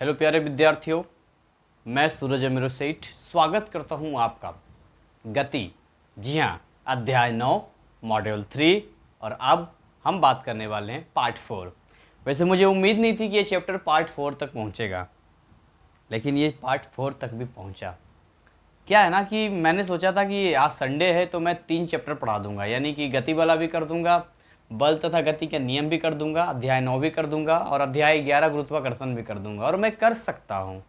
Hello प्यारे विद्यार्थियों, मैं सूरज अमीर सेठ स्वागत करता हूं आपका गति। जी हाँ, अध्याय 9 मॉड्यूल 3 और अब हम बात करने वाले हैं पार्ट 4। वैसे मुझे उम्मीद नहीं थी कि ये चैप्टर पार्ट 4 तक पहुंचेगा, लेकिन ये पार्ट 4 तक भी पहुंचा। क्या है ना कि मैंने सोचा था कि आज संडे है तो मैं 3 चैप्टर पढ़ा दूंगा, यानी कि गति वाला भी कर दूंगा, बल तथा गति के नियम भी कर दूंगा, अध्याय 9 भी कर दूंगा और अध्याय 11 गुरुत्वाकर्षण भी कर दूंगा। और मैं कर सकता हूँ।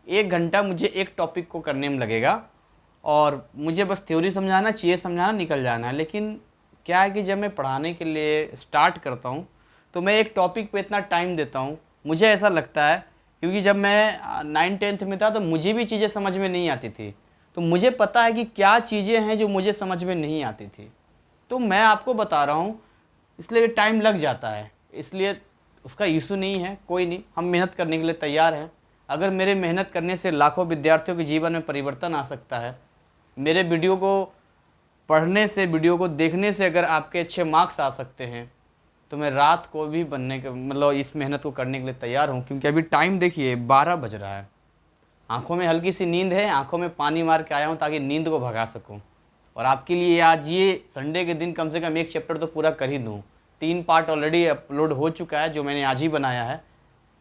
1 घंटा मुझे एक टॉपिक को करने में लगेगा और मुझे बस थ्योरी समझाना, चीज़ें समझाना, निकल जाना है। लेकिन क्या है कि जब मैं पढ़ाने के लिए स्टार्ट करता हूँ तो मैं एक टॉपिक पे इतना टाइम देता हूँ, मुझे ऐसा लगता है, क्योंकि जब मैं 9th-10th में था तो मुझे भी चीज़ें समझ में नहीं आती थी, तो मुझे पता है कि क्या चीज़ें हैं जो मुझे समझ में नहीं आती थी, तो मैं आपको बता रहा हूँ, इसलिए टाइम लग जाता है। इसलिए उसका इशू नहीं है, कोई नहीं, हम मेहनत करने के लिए तैयार हैं। अगर मेरे मेहनत करने से लाखों विद्यार्थियों के जीवन में परिवर्तन आ सकता है, मेरे वीडियो को पढ़ने से, वीडियो को देखने से अगर आपके अच्छे मार्क्स आ सकते हैं, तो मैं रात को भी बनने के मतलब इस मेहनत को करने के लिए तैयार हूँ। क्योंकि अभी टाइम देखिए 12 बज रहा है, आंखों में हल्की सी नींद है, आंखों में पानी मार के आया हूँ ताकि नींद को भगा सकूँ। और आपके लिए आज ये संडे के दिन कम से कम एक चैप्टर तो पूरा कर ही दूँ। 3 पार्ट ऑलरेडी अपलोड हो चुका है जो मैंने आज ही बनाया है,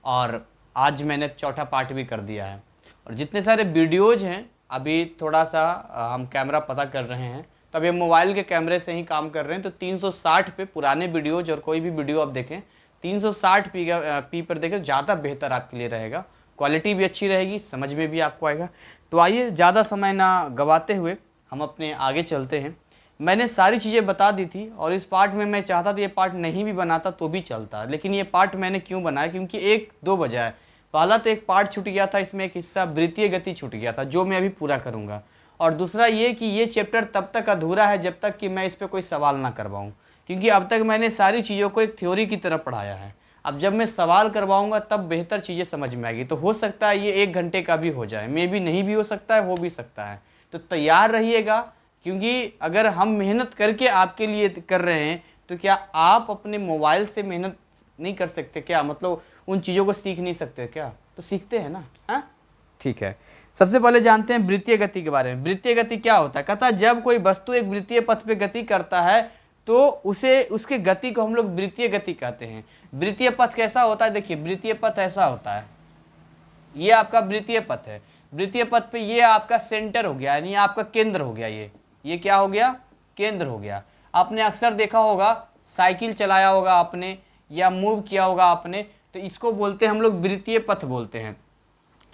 और आज मैंने चौथा पार्ट भी कर दिया है। और जितने सारे वीडियोज़ हैं, अभी थोड़ा सा हम कैमरा पता कर रहे हैं, तो अभी हम मोबाइल के कैमरे से ही काम कर रहे हैं। तो 360 पे पुराने वीडियोज़ और कोई भी वीडियो आप देखें 360 पी पर देखें, ज़्यादा बेहतर आपके लिए रहेगा, क्वालिटी भी अच्छी रहेगी, समझ में भी आपको आएगा। तो आइए ज़्यादा समय ना गवाते हुए हम अपने आगे चलते हैं। मैंने सारी चीज़ें बता दी थी और इस पार्ट में मैं चाहता था ये पार्ट नहीं भी बनाता तो भी चलता, लेकिन ये पार्ट मैंने क्यों बनाया, क्योंकि 1-2 बजा है। पहला तो एक पार्ट छूट गया था, इसमें एक हिस्सा वृत्तीय गति छूट गया था जो मैं अभी पूरा करूँगा। और दूसरा ये कि ये चैप्टर तब तक अधूरा है जब तक कि मैं इस पर कोई सवाल ना करवाऊँ, क्योंकि अब तक मैंने सारी चीज़ों को एक थ्योरी की तरह पढ़ाया है। अब जब मैं सवाल करवाऊँगा तब बेहतर चीज़ें समझ में आएगी। तो हो सकता है ये 1 घंटे का भी हो जाए, मे भी नहीं भी हो सकता है, हो भी सकता है। तो तैयार रहिएगा, क्योंकि अगर हम मेहनत करके आपके लिए कर रहे हैं तो क्या आप अपने मोबाइल से मेहनत नहीं कर सकते क्या? मतलब उन चीज़ों को सीख नहीं सकते क्या? तो सीखते हैं ना। हाँ, ठीक है। सबसे पहले जानते हैं वृत्तीय गति के बारे में। वृत्तीय गति क्या होता है? कहता है जब कोई वस्तु एक वृत्तीय पथ पे गति करता है तो उसे, उसके गति को हम लोग वृत्तीय गति कहते हैं। वृत्तीय पथ कैसा होता है? देखिए, वृत्तीय पथ ऐसा होता है, ये आपका वृत्तीय पथ है। वृत्तीय पथ पे ये आपका सेंटर हो गया, यानी आपका केंद्र हो गया। ये क्या हो गया? केंद्र हो गया। आपने अक्सर देखा होगा, साइकिल चलाया होगा आपने या मूव किया होगा आपने, तो इसको बोलते हैं हम लोग वृत्तीय पथ बोलते हैं।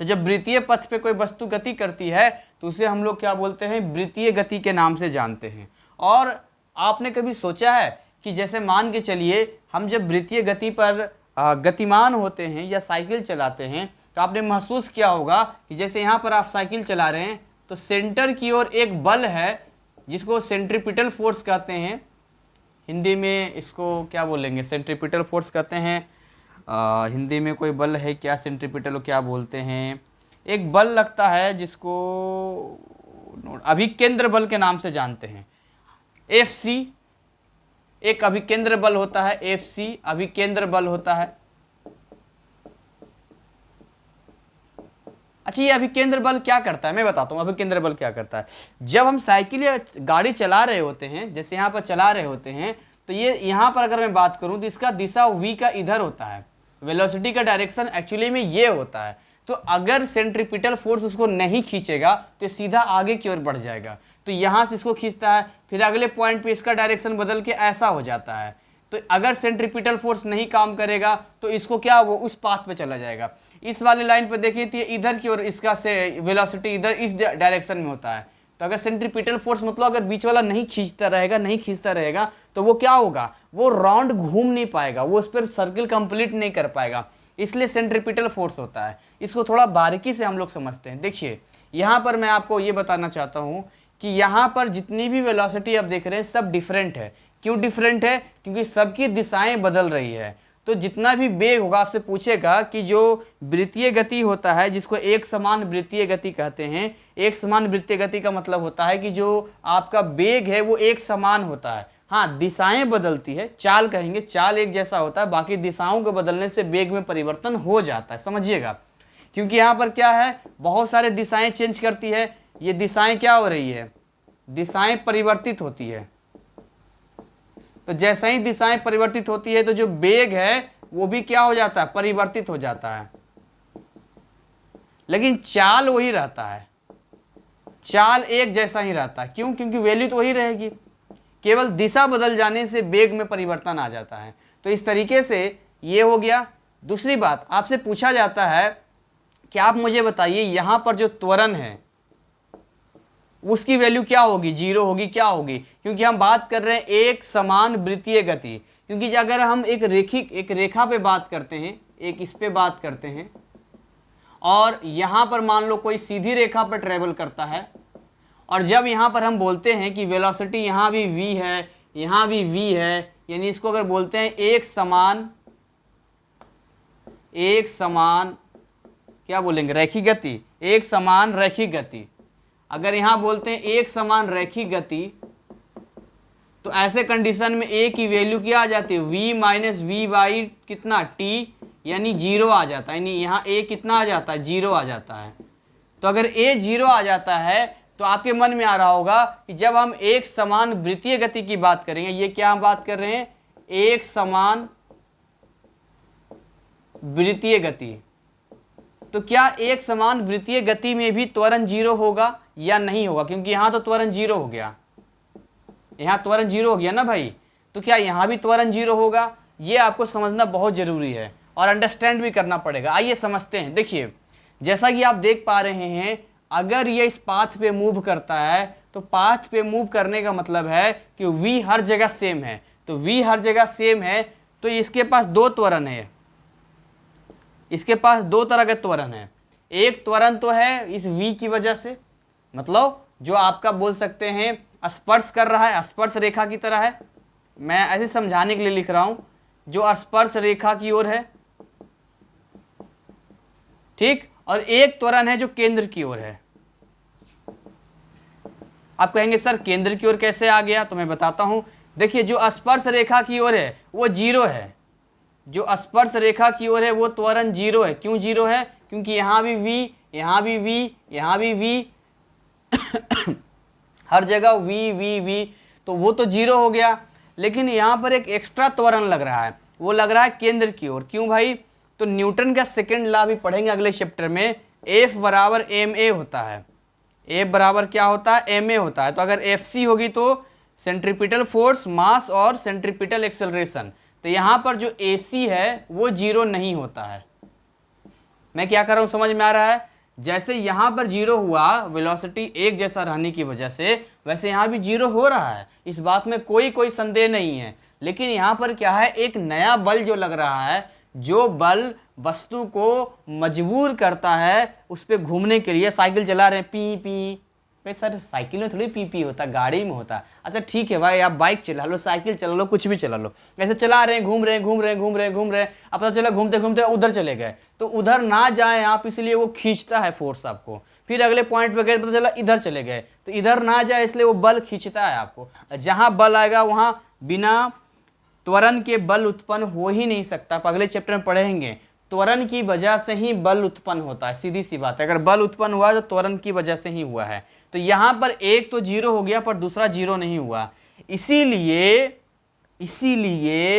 तो जब वृत्तीय पथ पे कोई वस्तु गति करती है तो उसे हम लोग क्या बोलते हैं? वृत्तीय गति के नाम से जानते हैं। और आपने कभी सोचा है कि जैसे मान के चलिए हम जब वृत्तीय गति पर गतिमान होते हैं या साइकिल चलाते हैं, तो आपने महसूस किया होगा कि जैसे यहाँ पर आप साइकिल चला रहे हैं तो सेंटर की ओर एक बल है जिसको सेंट्रीपिटल फोर्स कहते हैं। हिंदी में इसको क्या बोलेंगे? सेंट्रीपिटल फोर्स कहते हैं। हिंदी में कोई बल है क्या? सेंट्रीपिटल क्या बोलते हैं? एक बल लगता है जिसको अभिकेंद्र बल के नाम से जानते हैं, FC। एक अभिकेंद्र बल होता है, FC अभिकेंद्र बल होता है। अच्छा, ये अभिकेंद्र बल क्या करता है मैं बताता हूँ। अभिकेंद्र बल क्या करता है? जब हम साइकिल या गाड़ी चला रहे होते हैं, जैसे यहाँ पर चला रहे होते हैं, तो ये यहाँ पर अगर मैं बात करूँ तो इसका दिशा V का इधर होता है, वेलोसिटी का डायरेक्शन एक्चुअली में ये होता है। तो अगर सेंट्रीपिटल फोर्स उसको नहीं खींचेगा तो सीधा आगे की ओर बढ़ जाएगा। तो यहाँ से इसको खींचता है, फिर अगले पॉइंट पे इसका डायरेक्शन बदल के ऐसा हो जाता है। तो अगर सेंट्रीपिटल फोर्स नहीं काम करेगा तो इसको क्या, वो उस पाथ पे चला जाएगा। इस वाली लाइन पे देखिए तो इधर की ओर इसका से वेलोसिटी इधर इस डायरेक्शन में होता है। तो अगर सेंट्रीपिटल फोर्स मतलब अगर बीच वाला नहीं खींचता रहेगा तो वो क्या होगा? वो राउंड घूम नहीं पाएगा, वो उस पर सर्किल कंप्लीट नहीं कर पाएगा। इसलिए सेंट्रीपिटल फोर्स होता है। इसको थोड़ा बारीकी से हम लोग समझते हैं। देखिए, यहाँ पर मैं आपको ये बताना चाहता हूँ कि यहाँ पर जितनी भी वेलोसिटी आप देख रहे हैं सब डिफरेंट है। क्यों डिफरेंट है? क्योंकि सबकी दिशाएं बदल रही है। तो जितना भी वेग होगा, आपसे पूछेगा कि जो वृत्तीय गति होता है, जिसको एक समान वृत्तीय गति कहते हैं, एक समान वृत्तीय गति का मतलब होता है कि जो आपका वेग है वो एक समान होता है। हाँ, दिशाएं बदलती है, चाल कहेंगे, चाल एक जैसा होता है, बाकी दिशाओं के बदलने से वेग में परिवर्तन हो जाता है, समझिएगा। क्योंकि यहाँ पर क्या है, बहुत सारे दिशाएं चेंज करती है, ये दिशाएं क्या हो रही है, दिशाएं परिवर्तित होती है। तो जैसे ही दिशाएं परिवर्तित होती है तो जो वेग है वो भी क्या हो जाता है, परिवर्तित हो जाता है, लेकिन चाल वही रहता है, चाल एक जैसा ही रहता है। क्यों? क्योंकि वैल्यू तो वही रहेगी, केवल दिशा बदल जाने से वेग में परिवर्तन आ जाता है। तो इस तरीके से ये हो गया। दूसरी बात, आपसे पूछा जाता है कि आप मुझे बताइए यहाँ पर जो त्वरण है उसकी वैल्यू क्या होगी, जीरो होगी, क्या होगी? क्योंकि हम बात कर रहे हैं एक समान वृत्तीय गति। क्योंकि अगर हम एक रेखा पे बात करते हैं, एक इस पे बात करते हैं, और यहाँ पर मान लो कोई सीधी रेखा पर ट्रेवल करता है, और जब यहाँ पर हम बोलते हैं कि वेलोसिटी यहाँ भी v है, यहाँ भी v है, यानी इसको अगर बोलते हैं एक समान क्या बोलेंगे, रैखिक गति, एक समान रैखिक गति। अगर यहाँ बोलते हैं एक समान रैखिक गति, तो ऐसे कंडीशन में a की वैल्यू क्या आ जाती है, v माइनस वी बाई कितना t, यानी जीरो आ जाता है। यानी यहाँ a कितना आ जाता है, जीरो आ जाता है। तो अगर a जीरो आ जाता है तो आपके मन में आ रहा होगा कि जब हम एक समान वृत्तीय गति की बात करेंगे, ये क्या हम बात कर रहे हैं, एक समान वृत्तीय गति, तो क्या एक समान वृत्तीय गति में भी त्वरण जीरो होगा या नहीं होगा? क्योंकि यहाँ तो त्वरण जीरो हो गया, यहाँ त्वरण जीरो हो गया ना भाई, तो क्या यहाँ भी त्वरण जीरो होगा? ये आपको समझना बहुत जरूरी है और अंडरस्टैंड भी करना पड़ेगा। आइए समझते हैं। देखिए, जैसा कि आप देख पा रहे हैं, अगर ये इस पाथ पे मूव करता है तो पाथ पे मूव करने का मतलब है कि v हर जगह सेम है। तो v हर जगह सेम है तो इसके पास दो त्वरण है, इसके पास दो तरह के त्वरण है। एक त्वरण तो है इस v की वजह से, मतलब जो आपका बोल सकते हैं स्पर्श कर रहा है, स्पर्श रेखा की तरह है। मैं ऐसे समझाने के लिए लिख रहा हूं, जो स्पर्श रेखा की ओर है, ठीक। और एक त्वरण है जो केंद्र की ओर है। आप कहेंगे सर केंद्र की ओर कैसे आ गया? तो मैं बताता हूं। देखिए, जो स्पर्श रेखा की ओर है वो जीरो है, जो स्पर्श रेखा की ओर है वो त्वरण जीरो है। क्यों जीरो है? क्योंकि यहां भी v, यहां भी v, यहां भी v हर जगह v, तो वो तो जीरो हो गया। लेकिन यहां पर एक एक्स्ट्रा त्वरण लग रहा है, वो लग रहा है केंद्र की ओर। क्यों भाई? तो न्यूटन का सेकंड लॉ भी पढ़ेंगे अगले चैप्टर में, F बराबर ma होता है। F बराबर क्या होता है? ma होता है। तो अगर Fc होगी तो सेंट्रीपिटल फोर्स, मास और सेंट्रीपिटल एक्सेलरेशन। तो यहां पर जो AC है वो जीरो नहीं होता है। मैं क्या कर रहा हूं, समझ में आ रहा है? जैसे यहां पर जीरो हुआ वेलोसिटी एक जैसा रहने की वजह से, वैसे यहां भी जीरो हो रहा है, इस बात में कोई संदेह नहीं है। लेकिन यहां पर क्या है, एक नया बल जो लग रहा है, जो बल वस्तु को मजबूर करता है उस पर घूमने के लिए। साइकिल चला रहे हैं, पी पी, भाई सर साइकिल में थोड़ी पी पी होता, गाड़ी में होता। अच्छा ठीक है भाई, आप बाइक चला लो, साइकिल चला लो, कुछ भी चला लो, ऐसे चला रहे हैं, घूम रहे हैं, अब पता चला घूमते घूमते उधर चले गए, तो उधर ना जाए आप, इसलिए वो खींचता है फोर्स आपको। फिर अगले पॉइंट पे गए, पता चला इधर चले गए, तो इधर ना जाए इसलिए वो बल खींचता है आपको। जहां बल आएगा वहां बिना त्वरण के बल उत्पन्न हो ही नहीं सकता। अगले चैप्टर में पढ़ेंगे, त्वरण की वजह से ही बल उत्पन्न होता है, सीधी सी बात है। अगर बल उत्पन्न हुआ तो त्वरण की वजह से ही हुआ है। तो यहां पर एक तो जीरो हो गया पर दूसरा जीरो नहीं हुआ, इसीलिए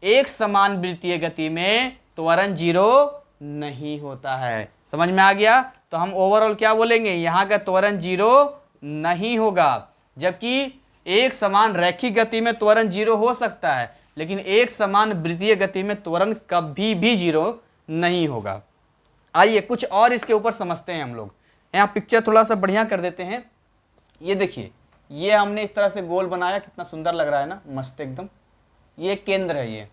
एक समान वृत्तीय गति में त्वरण जीरो नहीं होता है। समझ में आ गया? तो हम ओवरऑल क्या बोलेंगे, यहां का त्वरण जीरो नहीं होगा। जबकि एक समान रैखिक गति में त्वरण जीरो हो सकता है, लेकिन एक समान वृत्तीय गति में त्वरण कभी भी जीरो नहीं होगा। आइए कुछ और इसके ऊपर समझते हैं हम लोग। यहाँ पिक्चर थोड़ा सा बढ़िया कर देते हैं। ये देखिए, ये हमने इस तरह से गोल बनाया, कितना सुंदर लग रहा है ना, मस्त एकदम। ये केंद्र है, ये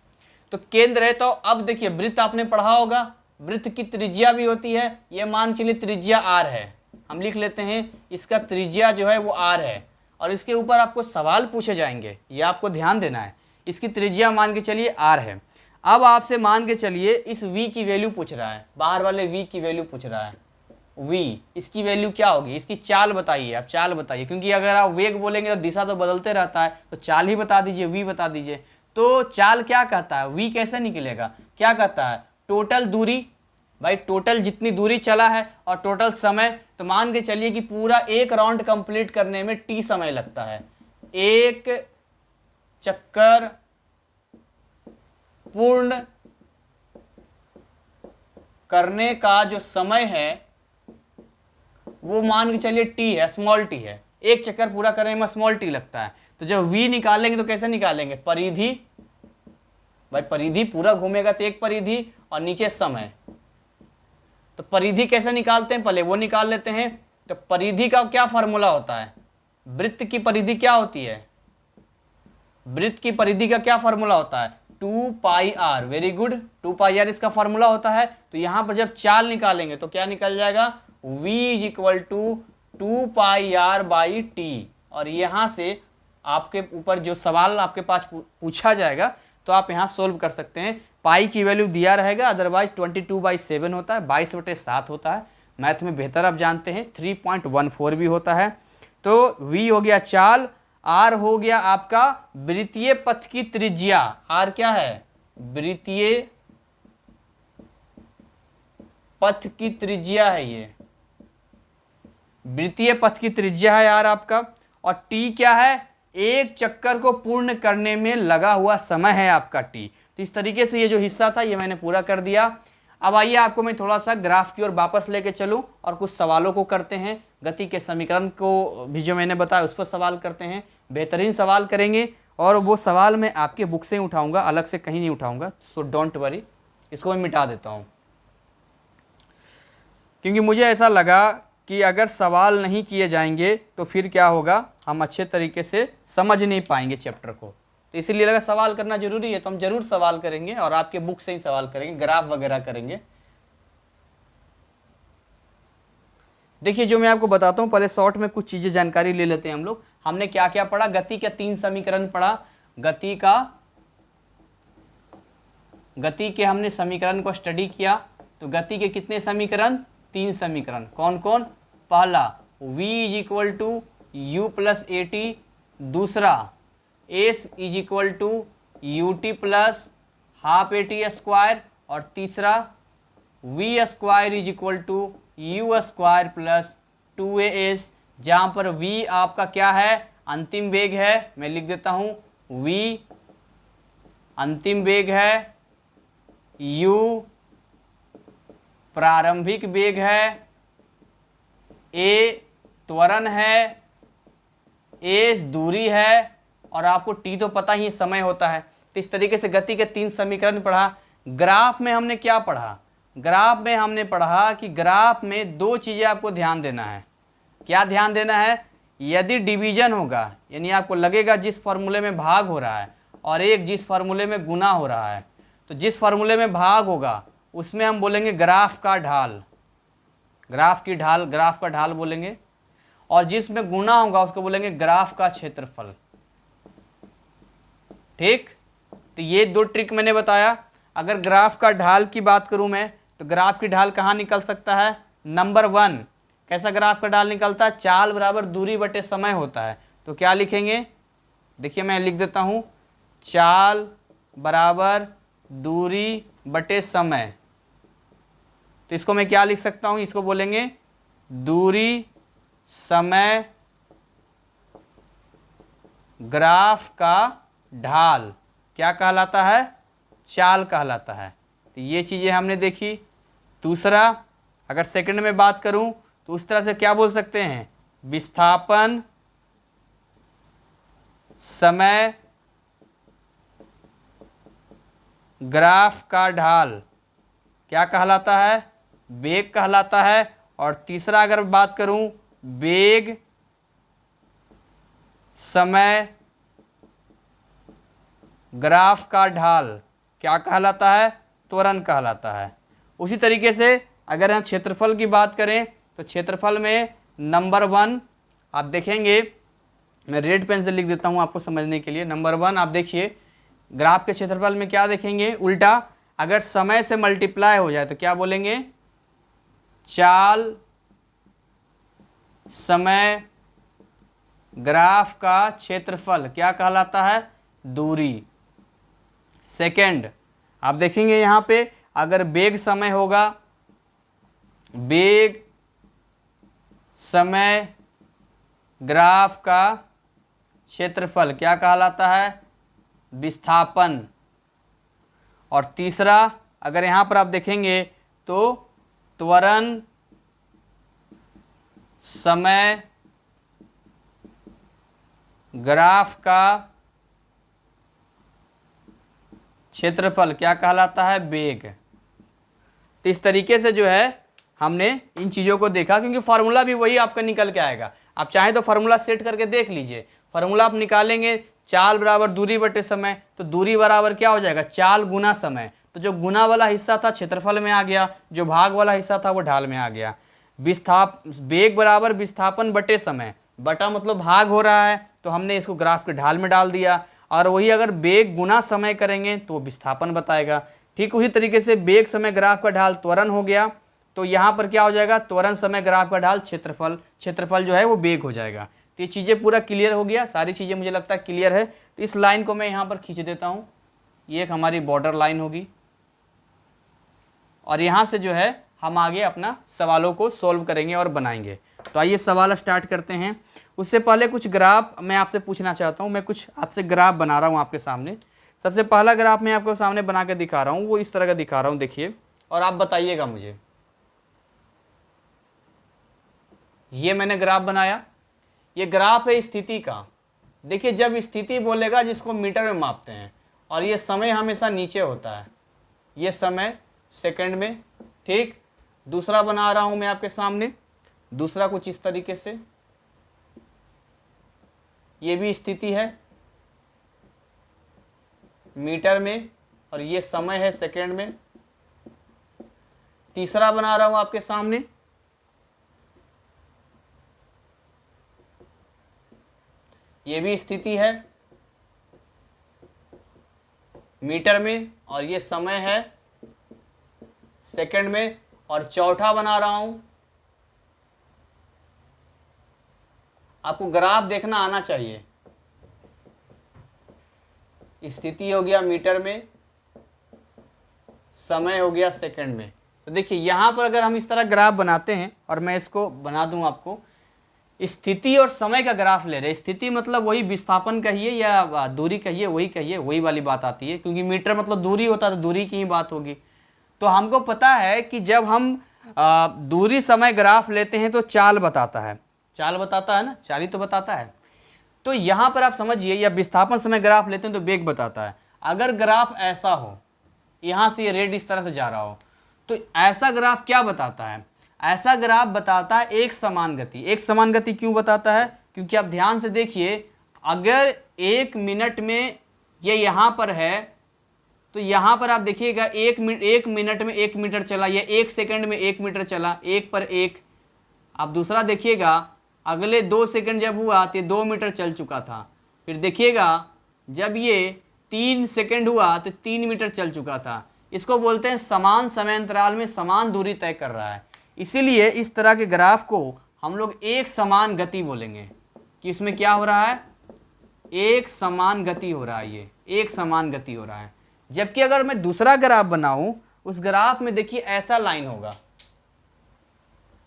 तो केंद्र है। तो अब देखिए, वृत्त आपने पढ़ा होगा, वृत्त की त्रिज्या भी होती है। ये मान चलिए त्रिज्या r है, हम लिख लेते हैं इसका त्रिज्या जो है वो r है। और इसके ऊपर आपको सवाल पूछे जाएंगे, ये आपको ध्यान देना है। इसकी त्रिज्या मान के चलिए r है। अब आपसे मान के चलिए इस v की वैल्यू पूछ रहा है, बाहर वाले v की वैल्यू पूछ रहा है। v, इसकी वैल्यू क्या होगी, इसकी चाल बताइए, आप चाल बताइए। क्योंकि अगर आप वेग बोलेंगे तो दिशा तो बदलते रहता है, तो चाल ही बता दीजिए, v बता दीजिए। तो चाल क्या कहता है, v कैसे निकलेगा, क्या कहता है, टोटल दूरी भाई टोटल जितनी दूरी चला है और टोटल समय, तो मान के चलिए कि पूरा एक राउंड कंप्लीट करने में t समय लगता है। एक चक्कर पूर्ण करने का जो समय है वो मान के चलिए t है, स्मॉल t है। एक चक्कर पूरा करने में स्मॉल t लगता है। तो जब v निकालेंगे तो कैसे निकालेंगे, परिधि, भाई परिधि पूरा घूमेगा तो एक परिधि और नीचे समय। तो परिधि कैसे निकालते हैं, पहले वो निकाल लेते हैं। तो परिधि का क्या फॉर्मूला होता है, वृत्त की परिधि क्या होती है, वृत्त की परिधि का क्या फॉर्मूला होता है, 2πr। वेरी गुड, 2πr इसका फॉर्मूला होता है। तो यहां पर जब चाल निकालेंगे तो क्या निकल जाएगा, v इक्वल टू 2πr/t। और यहां से आपके ऊपर जो सवाल आपके पास पूछा जाएगा तो आप यहां सोल्व कर सकते हैं। पाई की वैल्यू दिया रहेगा, अदरवाइज 22/7 होता है, 22/7 होता है। मैथ में बेहतर आप जानते हैं 3.14 भी होता है। तो v हो गया चाल, r हो गया आपका वृत्तीय पथ की त्रिज्या। r क्या है, वृत्तीय पथ की त्रिज्या है, ये वृत्तीय पथ की त्रिज्या है यार आपका। और t क्या है, एक चक्कर को पूर्ण करने में लगा हुआ समय है आपका t। तो इस तरीके से ये जो हिस्सा था ये मैंने पूरा कर दिया। अब आइए आपको मैं थोड़ा सा ग्राफ की ओर वापस लेके चलूं और कुछ सवालों को करते हैं। गति के समीकरण को भी जो मैंने बताया उस पर सवाल करते हैं, बेहतरीन सवाल करेंगे। और वो सवाल मैं आपके बुक से ही उठाऊंगा, अलग से कहीं नहीं उठाऊंगा, सो डोंट वरी। इसको मैं मिटा देता हूँ क्योंकि मुझे ऐसा लगा कि अगर सवाल नहीं किए जाएंगे तो फिर क्या होगा, हम अच्छे तरीके से समझ नहीं पाएंगे चैप्टर को। तो इसीलिए लगा सवाल करना जरूरी है, तो हम जरूर सवाल करेंगे और आपके बुक से ही सवाल करेंगे, ग्राफ वगैरह करेंगे। देखिए जो मैं आपको बताता हूं, पहले शॉर्ट में कुछ चीजें जानकारी ले लेते हैं हम लोग। हमने क्या क्या पढ़ा, गति के 3 समीकरण पढ़ा। गति के हमने समीकरण को स्टडी किया। तो गति के कितने समीकरण, 3 समीकरण। कौन कौन, पहला v equal to U plus A T, दूसरा s is equal to U T plus half A T square, और तीसरा v square is equal to U square plus 2as, जहाँ पर v आपका क्या है, अंतिम वेग है। मैं लिख देता हूँ, v अंतिम वेग है, u प्रारंभिक वेग है, a त्वरण है, एस दूरी है, और आपको टी तो पता ही समय होता है। तो इस तरीके से गति के 3 समीकरण पढ़ा। ग्राफ में हमने क्या पढ़ा, ग्राफ में हमने पढ़ा कि ग्राफ में 2 चीजें आपको ध्यान देना है। क्या ध्यान देना है, यदि डिवीजन होगा, यानी आपको लगेगा जिस फॉर्मूले में भाग हो रहा है और एक जिस फॉर्मूले में गुना हो रहा है, तो जिस फॉर्मूले में भाग होगा उसमें हम बोलेंगे ग्राफ का ढाल, ग्राफ की ढाल, ग्राफ का ढाल बोलेंगे। और जिसमें गुना होगा उसको बोलेंगे ग्राफ का क्षेत्रफल। ठीक, तो ये 2 ट्रिक मैंने बताया। अगर ग्राफ का ढाल की बात करूं मैं, तो ग्राफ की ढाल कहाँ निकल सकता है, नंबर 1। कैसा ग्राफ का ढाल निकलता है, चाल बराबर दूरी बटे समय होता है। तो क्या लिखेंगे, देखिए मैं लिख देता हूं, चाल बराबर दूरी बटे समय। तो इसको मैं क्या लिख सकता हूं, इसको बोलेंगे दूरी समय ग्राफ का ढाल क्या कहलाता है, चाल कहलाता है। तो ये चीजें हमने देखी। दूसरा, अगर सेकंड में बात करूं तो उस तरह से क्या बोल सकते हैं, विस्थापन समय ग्राफ का ढाल क्या कहलाता है, वेग कहलाता है। और तीसरा अगर बात करूं, वेग समय ग्राफ का ढाल क्या कहलाता है, त्वरण कहलाता है। उसी तरीके से अगर हम क्षेत्रफल की बात करें तो क्षेत्रफल में नंबर 1 आप देखेंगे, मैं रेड पेन से लिख देता हूं आपको समझने के लिए। नंबर 1 आप देखिए, ग्राफ के क्षेत्रफल में क्या देखेंगे, उल्टा अगर समय से मल्टीप्लाई हो जाए तो क्या बोलेंगे, चाल समय ग्राफ का क्षेत्रफल क्या कहलाता है, दूरी। सेकंड आप देखेंगे यहाँ पे, अगर वेग समय होगा वेग समय ग्राफ का क्षेत्रफल क्या कहलाता है? विस्थापन। और तीसरा अगर यहाँ पर आप देखेंगे तो त्वरण समय ग्राफ का क्षेत्रफल क्या कहलाता है? वेग। तो इस तरीके से जो है हमने इन चीज़ों को देखा, क्योंकि फार्मूला भी वही आपका निकल के आएगा। आप चाहें तो फार्मूला सेट करके देख लीजिए। फार्मूला आप निकालेंगे, चाल बराबर दूरी बटे समय, तो दूरी बराबर क्या हो जाएगा? चाल गुना समय। तो जो गुना वाला हिस्सा था क्षेत्रफल में आ गया, जो भाग वाला हिस्सा था वो ढाल में आ गया। वेग बराबर विस्थापन बटे समय, बटा मतलब भाग हो रहा है, तो हमने इसको ग्राफ के ढाल में डाल दिया। और वही अगर वेग गुना समय करेंगे तो विस्थापन बताएगा। ठीक उसी तरीके से वेग समय ग्राफ का ढाल त्वरण हो गया, तो यहाँ पर क्या हो जाएगा? त्वरण समय ग्राफ का ढाल क्षेत्रफल, क्षेत्रफल जो है वो वेग हो जाएगा। तो ये चीज़ें पूरा क्लियर हो गया, सारी चीज़ें मुझे लगता है क्लियर है। तो इस लाइन को मैं यहाँ पर खींच देता हूँ, ये एक हमारी बॉर्डर लाइन होगी, और यहाँ से जो है हम आगे अपना सवालों को सॉल्व करेंगे और बनाएंगे। तो आइए सवाल स्टार्ट करते हैं। उससे पहले कुछ ग्राफ मैं आपसे पूछना चाहता हूँ। मैं कुछ आपसे ग्राफ बना रहा हूँ आपके सामने। सबसे पहला ग्राफ मैं आपको सामने बना के दिखा रहा हूँ, वो इस तरह का दिखा रहा हूँ, देखिए, और आप बताइएगा मुझे। ये मैंने ग्राफ बनाया, ये ग्राफ है स्थिति का। देखिए, जब स्थिति बोलेगा जिसको मीटर में मापते हैं, और ये समय हमेशा नीचे होता है, ये समय सेकंड में। ठीक, दूसरा बना रहा हूं मैं आपके सामने, दूसरा कुछ इस तरीके से, ये भी स्थिति है मीटर में, और ये समय है सेकंड में। तीसरा बना रहा हूं आपके सामने, ये भी स्थिति है मीटर में, और ये समय है सेकंड में। और चौथा बना रहा हूं, आपको ग्राफ देखना आना चाहिए। स्थिति हो गया मीटर में, समय हो गया सेकंड में। तो देखिए यहां पर अगर हम इस तरह ग्राफ बनाते हैं, और मैं इसको बना दूं आपको, स्थिति और समय का ग्राफ ले रहे हैं। स्थिति मतलब वही विस्थापन कहिए या दूरी कहिए, वही कहिए, वही वाली बात आती है, क्योंकि मीटर मतलब दूरी होता है, तो दूरी की ही बात होगी। तो हमको पता है कि जब हम दूरी समय ग्राफ लेते हैं तो चाल बताता है, चाल बताता है ना, चाल ही तो बताता है। तो यहाँ पर आप समझिए, या विस्थापन समय ग्राफ लेते हैं तो वेग बताता है। अगर ग्राफ ऐसा हो, यहाँ से ये रेड इस तरह से जा रहा हो, तो ऐसा ग्राफ क्या बताता है? ऐसा ग्राफ बताता है एक समान गति। एक समान गति क्यों बताता है? क्योंकि आप ध्यान से देखिए, अगर 1 मिनट में ये यहाँ पर है, तो यहाँ पर आप देखिएगा 1 मिनट में 1 मीटर चला, या 1 सेकंड में 1 मीटर चला, 1 पर 1। आप दूसरा देखिएगा, अगले 2 सेकंड जब हुआ तो 2 मीटर चल चुका था। फिर देखिएगा जब ये 3 सेकंड हुआ तो 3 मीटर चल चुका था। इसको बोलते हैं समान समय अंतराल में समान दूरी तय कर रहा है। इसीलिए इस तरह के ग्राफ को हम लोग एक समान गति बोलेंगे, कि इसमें क्या हो रहा है? एक समान गति हो रहा है, ये एक समान गति हो रहा है। जबकि अगर मैं दूसरा ग्राफ बनाऊं, उस ग्राफ में देखिए ऐसा लाइन होगा,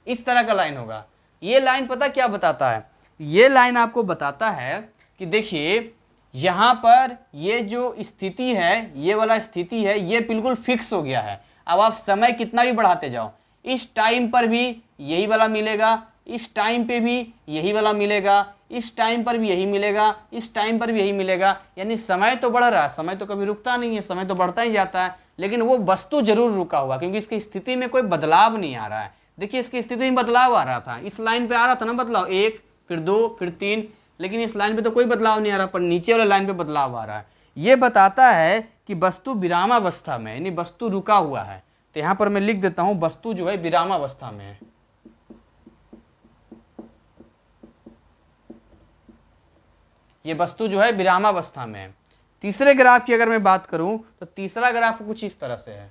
इस तरह का लाइन होगा। ये लाइन पता क्या बताता है? ये लाइन आपको बताता है कि देखिए यहां पर ये जो स्थिति है, ये वाला स्थिति है, ये बिल्कुल फिक्स हो गया है। अब आप समय कितना भी बढ़ाते जाओ, इस टाइम पर भी यही वाला मिलेगा, इस टाइम पे भी यही वाला मिलेगा, इस टाइम पर भी यही मिलेगा, इस टाइम पर भी यही मिलेगा। यानी समय तो बढ़ रहा है, समय तो कभी रुकता नहीं है, समय तो बढ़ता ही जाता है, लेकिन वो वस्तु जरूर रुका हुआ, क्योंकि इसकी स्थिति में कोई बदलाव नहीं आ रहा है। देखिए इसकी स्थिति में बदलाव आ रहा था, इस लाइन पे आ रहा था ना बदलाव, 1 फिर 2 फिर 3, लेकिन इस लाइन पे तो कोई बदलाव नहीं आ रहा, पर नीचे वाले लाइन पे बदलाव आ रहा है। ये बताता है कि वस्तु विरामावस्था में, यानी वस्तु रुका हुआ है। तो यहां पर मैं लिख देता हूं, वस्तु जो है विरामावस्था में है। ये वस्तु जो है विरामावस्था में है। तीसरे ग्राफ की अगर मैं बात करूं, तो तीसरा ग्राफ कुछ इस तरह से है।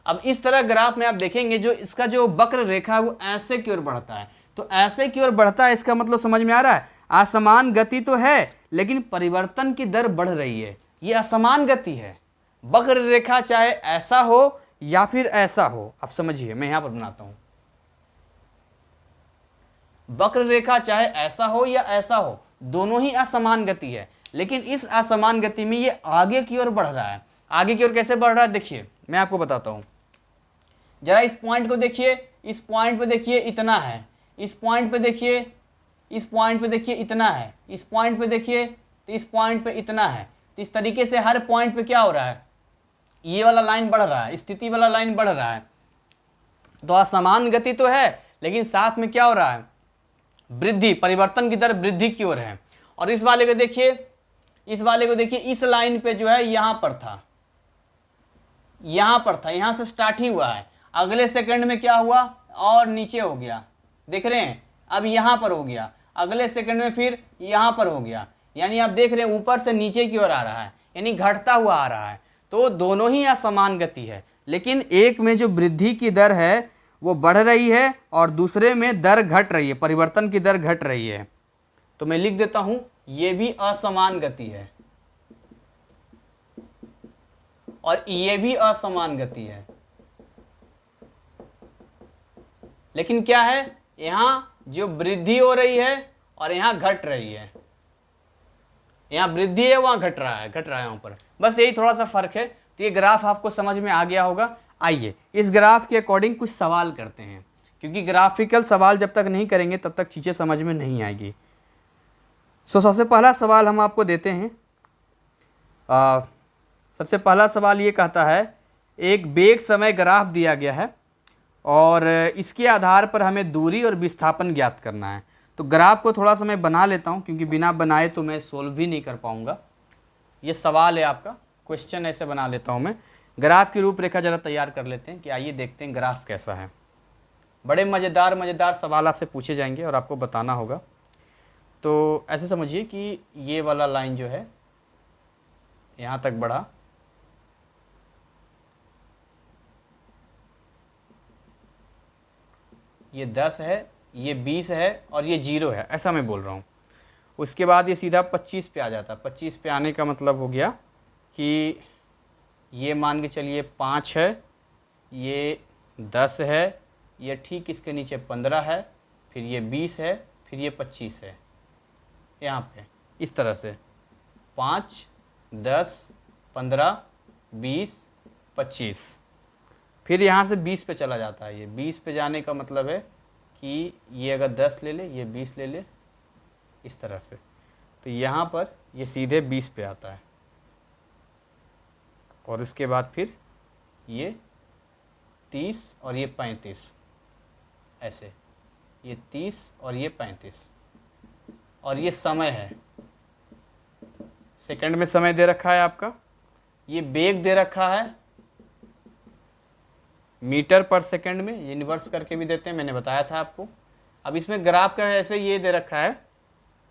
अब इस तरह ग्राफ में आप देखेंगे, जो इसका जो वक्र रेखा है वो ऐसे की ओर बढ़ता है। तो ऐसे की ओर बढ़ता है, इसका मतलब समझ में आ रहा है? असमान गति तो है, लेकिन परिवर्तन की दर बढ़ रही है। ये असमान गति है। वक्र रेखा चाहे ऐसा हो या फिर ऐसा हो। आप समझिए, मैं यहां पर बनाता हूं, वक्र रेखा चाहे ऐसा हो या ऐसा हो, दोनों ही असमान गति है, लेकिन इस असमान गति में ये आगे की ओर बढ़ रहा है। आगे की ओर कैसे बढ़ रहा है, देखिए मैं आपको बताता हूं। जरा इस पॉइंट को देखिए, इस पॉइंट पे देखिए इतना है, इस पॉइंट पे देखिए, इस पॉइंट पे देखिए इतना है, इस पॉइंट पे देखिए तो इस पॉइंट पे इतना है। तो इस तरीके से हर पॉइंट पे क्या हो रहा है, ये वाला लाइन बढ़ रहा है, स्थिति वाला लाइन बढ़ रहा है। तो असमान गति तो है, लेकिन साथ में क्या हो रहा है, वृद्धि, परिवर्तन की दर वृद्धि की ओर है। और इस वाले को देखिए, इस वाले को देखिए, इस लाइन पे जो है यहां पर था, यहां पर था, यहां से स्टार्ट ही हुआ है, अगले सेकंड में क्या हुआ और नीचे हो गया, देख रहे हैं, अब यहां पर हो गया, अगले सेकंड में फिर यहां पर हो गया। यानी आप देख रहे हैं ऊपर से नीचे की ओर आ रहा है, यानी घटता हुआ आ रहा है। तो दोनों ही असमान गति है, लेकिन एक में जो वृद्धि की दर है वो बढ़ रही है और दूसरे में दर घट रही है, परिवर्तन की दर घट रही है। तो मैं लिख देता हूं, ये भी असमान गति है और ये भी असमान गति है। लेकिन क्या है, यहां जो वृद्धि हो रही है और यहां घट रही है, यहां वृद्धि है वहां घट रहा है, घट रहा है यहां पर, बस यही थोड़ा सा फर्क है। तो ये ग्राफ आपको समझ में आ गया होगा। आइए इस ग्राफ के अकॉर्डिंग कुछ सवाल करते हैं, क्योंकि ग्राफिकल सवाल जब तक नहीं करेंगे तब तक चीज़ें समझ में नहीं आएगी। सबसे पहला सवाल हम आपको देते हैं। सबसे पहला सवाल ये कहता है, एक वेग समय ग्राफ दिया गया है और इसके आधार पर हमें दूरी और विस्थापन ज्ञात करना है। तो ग्राफ को थोड़ा सा मैं बना लेता हूँ, क्योंकि बिना बनाए तो मैं सोल्व भी नहीं कर पाऊँगा। ये सवाल है आपका, क्वेश्चन ऐसे बना लेता हूँ मैं। ग्राफ की रूपरेखा ज़रा तैयार कर लेते हैं कि आइए देखते हैं ग्राफ कैसा है। बड़े मज़ेदार सवाल आपसे पूछे जाएंगे और आपको बताना होगा। तो ऐसे समझिए कि ये वाला लाइन जो है यहाँ तक बढ़ा, ये 10 है, ये 20 है और ये 0 है, ऐसा मैं बोल रहा हूँ। उसके बाद ये सीधा 25 पे आ जाता है। 25 पे आने का मतलब हो गया कि ये मान के चलिए 5 है, ये 10 है, ये ठीक इसके नीचे 15 है, फिर ये 20 है, फिर ये 25 है। यहाँ पे इस तरह से 5, 10, 15, 20, 25, फिर यहाँ से 20 पे चला जाता है। ये 20 पे जाने का मतलब है कि ये अगर 10 ले ले, ये 20 ले ले, इस तरह से, तो यहाँ पर ये सीधे 20 पे आता है। और उसके बाद फिर ये 30 और ये 35, ऐसे, ये 30 और ये 35, और ये समय है, सेकंड में समय दे रखा है आपका। ये वेग दे रखा है मीटर पर सेकंड में, ये इन्वर्स करके भी देते हैं, मैंने बताया था आपको। अब इसमें ग्राफ का ऐसे ये दे रखा है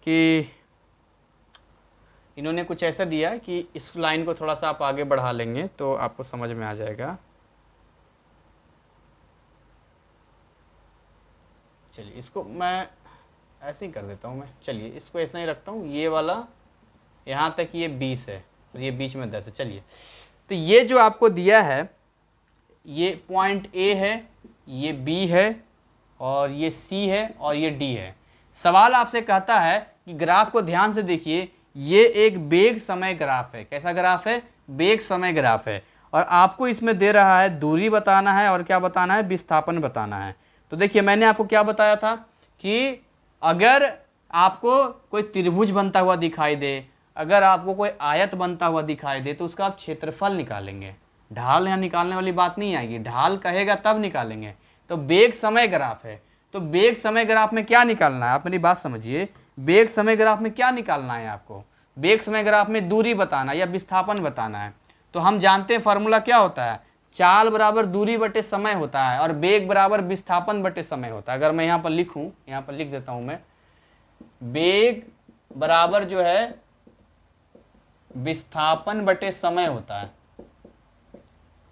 कि इन्होंने कुछ ऐसा दिया कि इस लाइन को थोड़ा सा आप आगे बढ़ा लेंगे तो आपको समझ में आ जाएगा। चलिए इसको मैं ऐसे ही कर देता हूँ, मैं चलिए इसको ऐसा ही रखता हूँ। ये वाला यहाँ तक ये 20 है और ये बीच में 10 है। चलिए, तो ये जो आपको दिया है, ये पॉइंट ए है, ये बी है और ये सी है और ये डी है। सवाल आपसे कहता है कि ग्राफ को ध्यान से देखिए, ये एक वेग समय ग्राफ है। कैसा ग्राफ है? वेग समय ग्राफ है। और आपको इसमें दे रहा है दूरी बताना है और क्या बताना है? विस्थापन बताना है। तो देखिए मैंने आपको क्या बताया था कि अगर आपको कोई त्रिभुज बनता हुआ दिखाई दे, अगर आपको कोई आयत बनता हुआ दिखाई दे, तो उसका आप क्षेत्रफल निकालेंगे। ढाल यहाँ निकालने वाली बात नहीं आएगी, ढाल कहेगा तब निकालेंगे। तो वेग समय ग्राफ है, तो वेग समय ग्राफ में क्या निकालना है? आप मेरी बात समझिए, वेग समय ग्राफ में क्या निकालना है आपको? वेग समय ग्राफ में दूरी बताना या विस्थापन बताना है। तो हम जानते हैं फॉर्मूला क्या होता है, चाल बराबर दूरी बटे समय होता है और वेग बराबर विस्थापन बटे समय होता है। अगर मैं यहाँ पर लिखूं, यहाँ पर लिख देता हूं मैं, वेग बराबर जो है विस्थापन बटे समय होता है,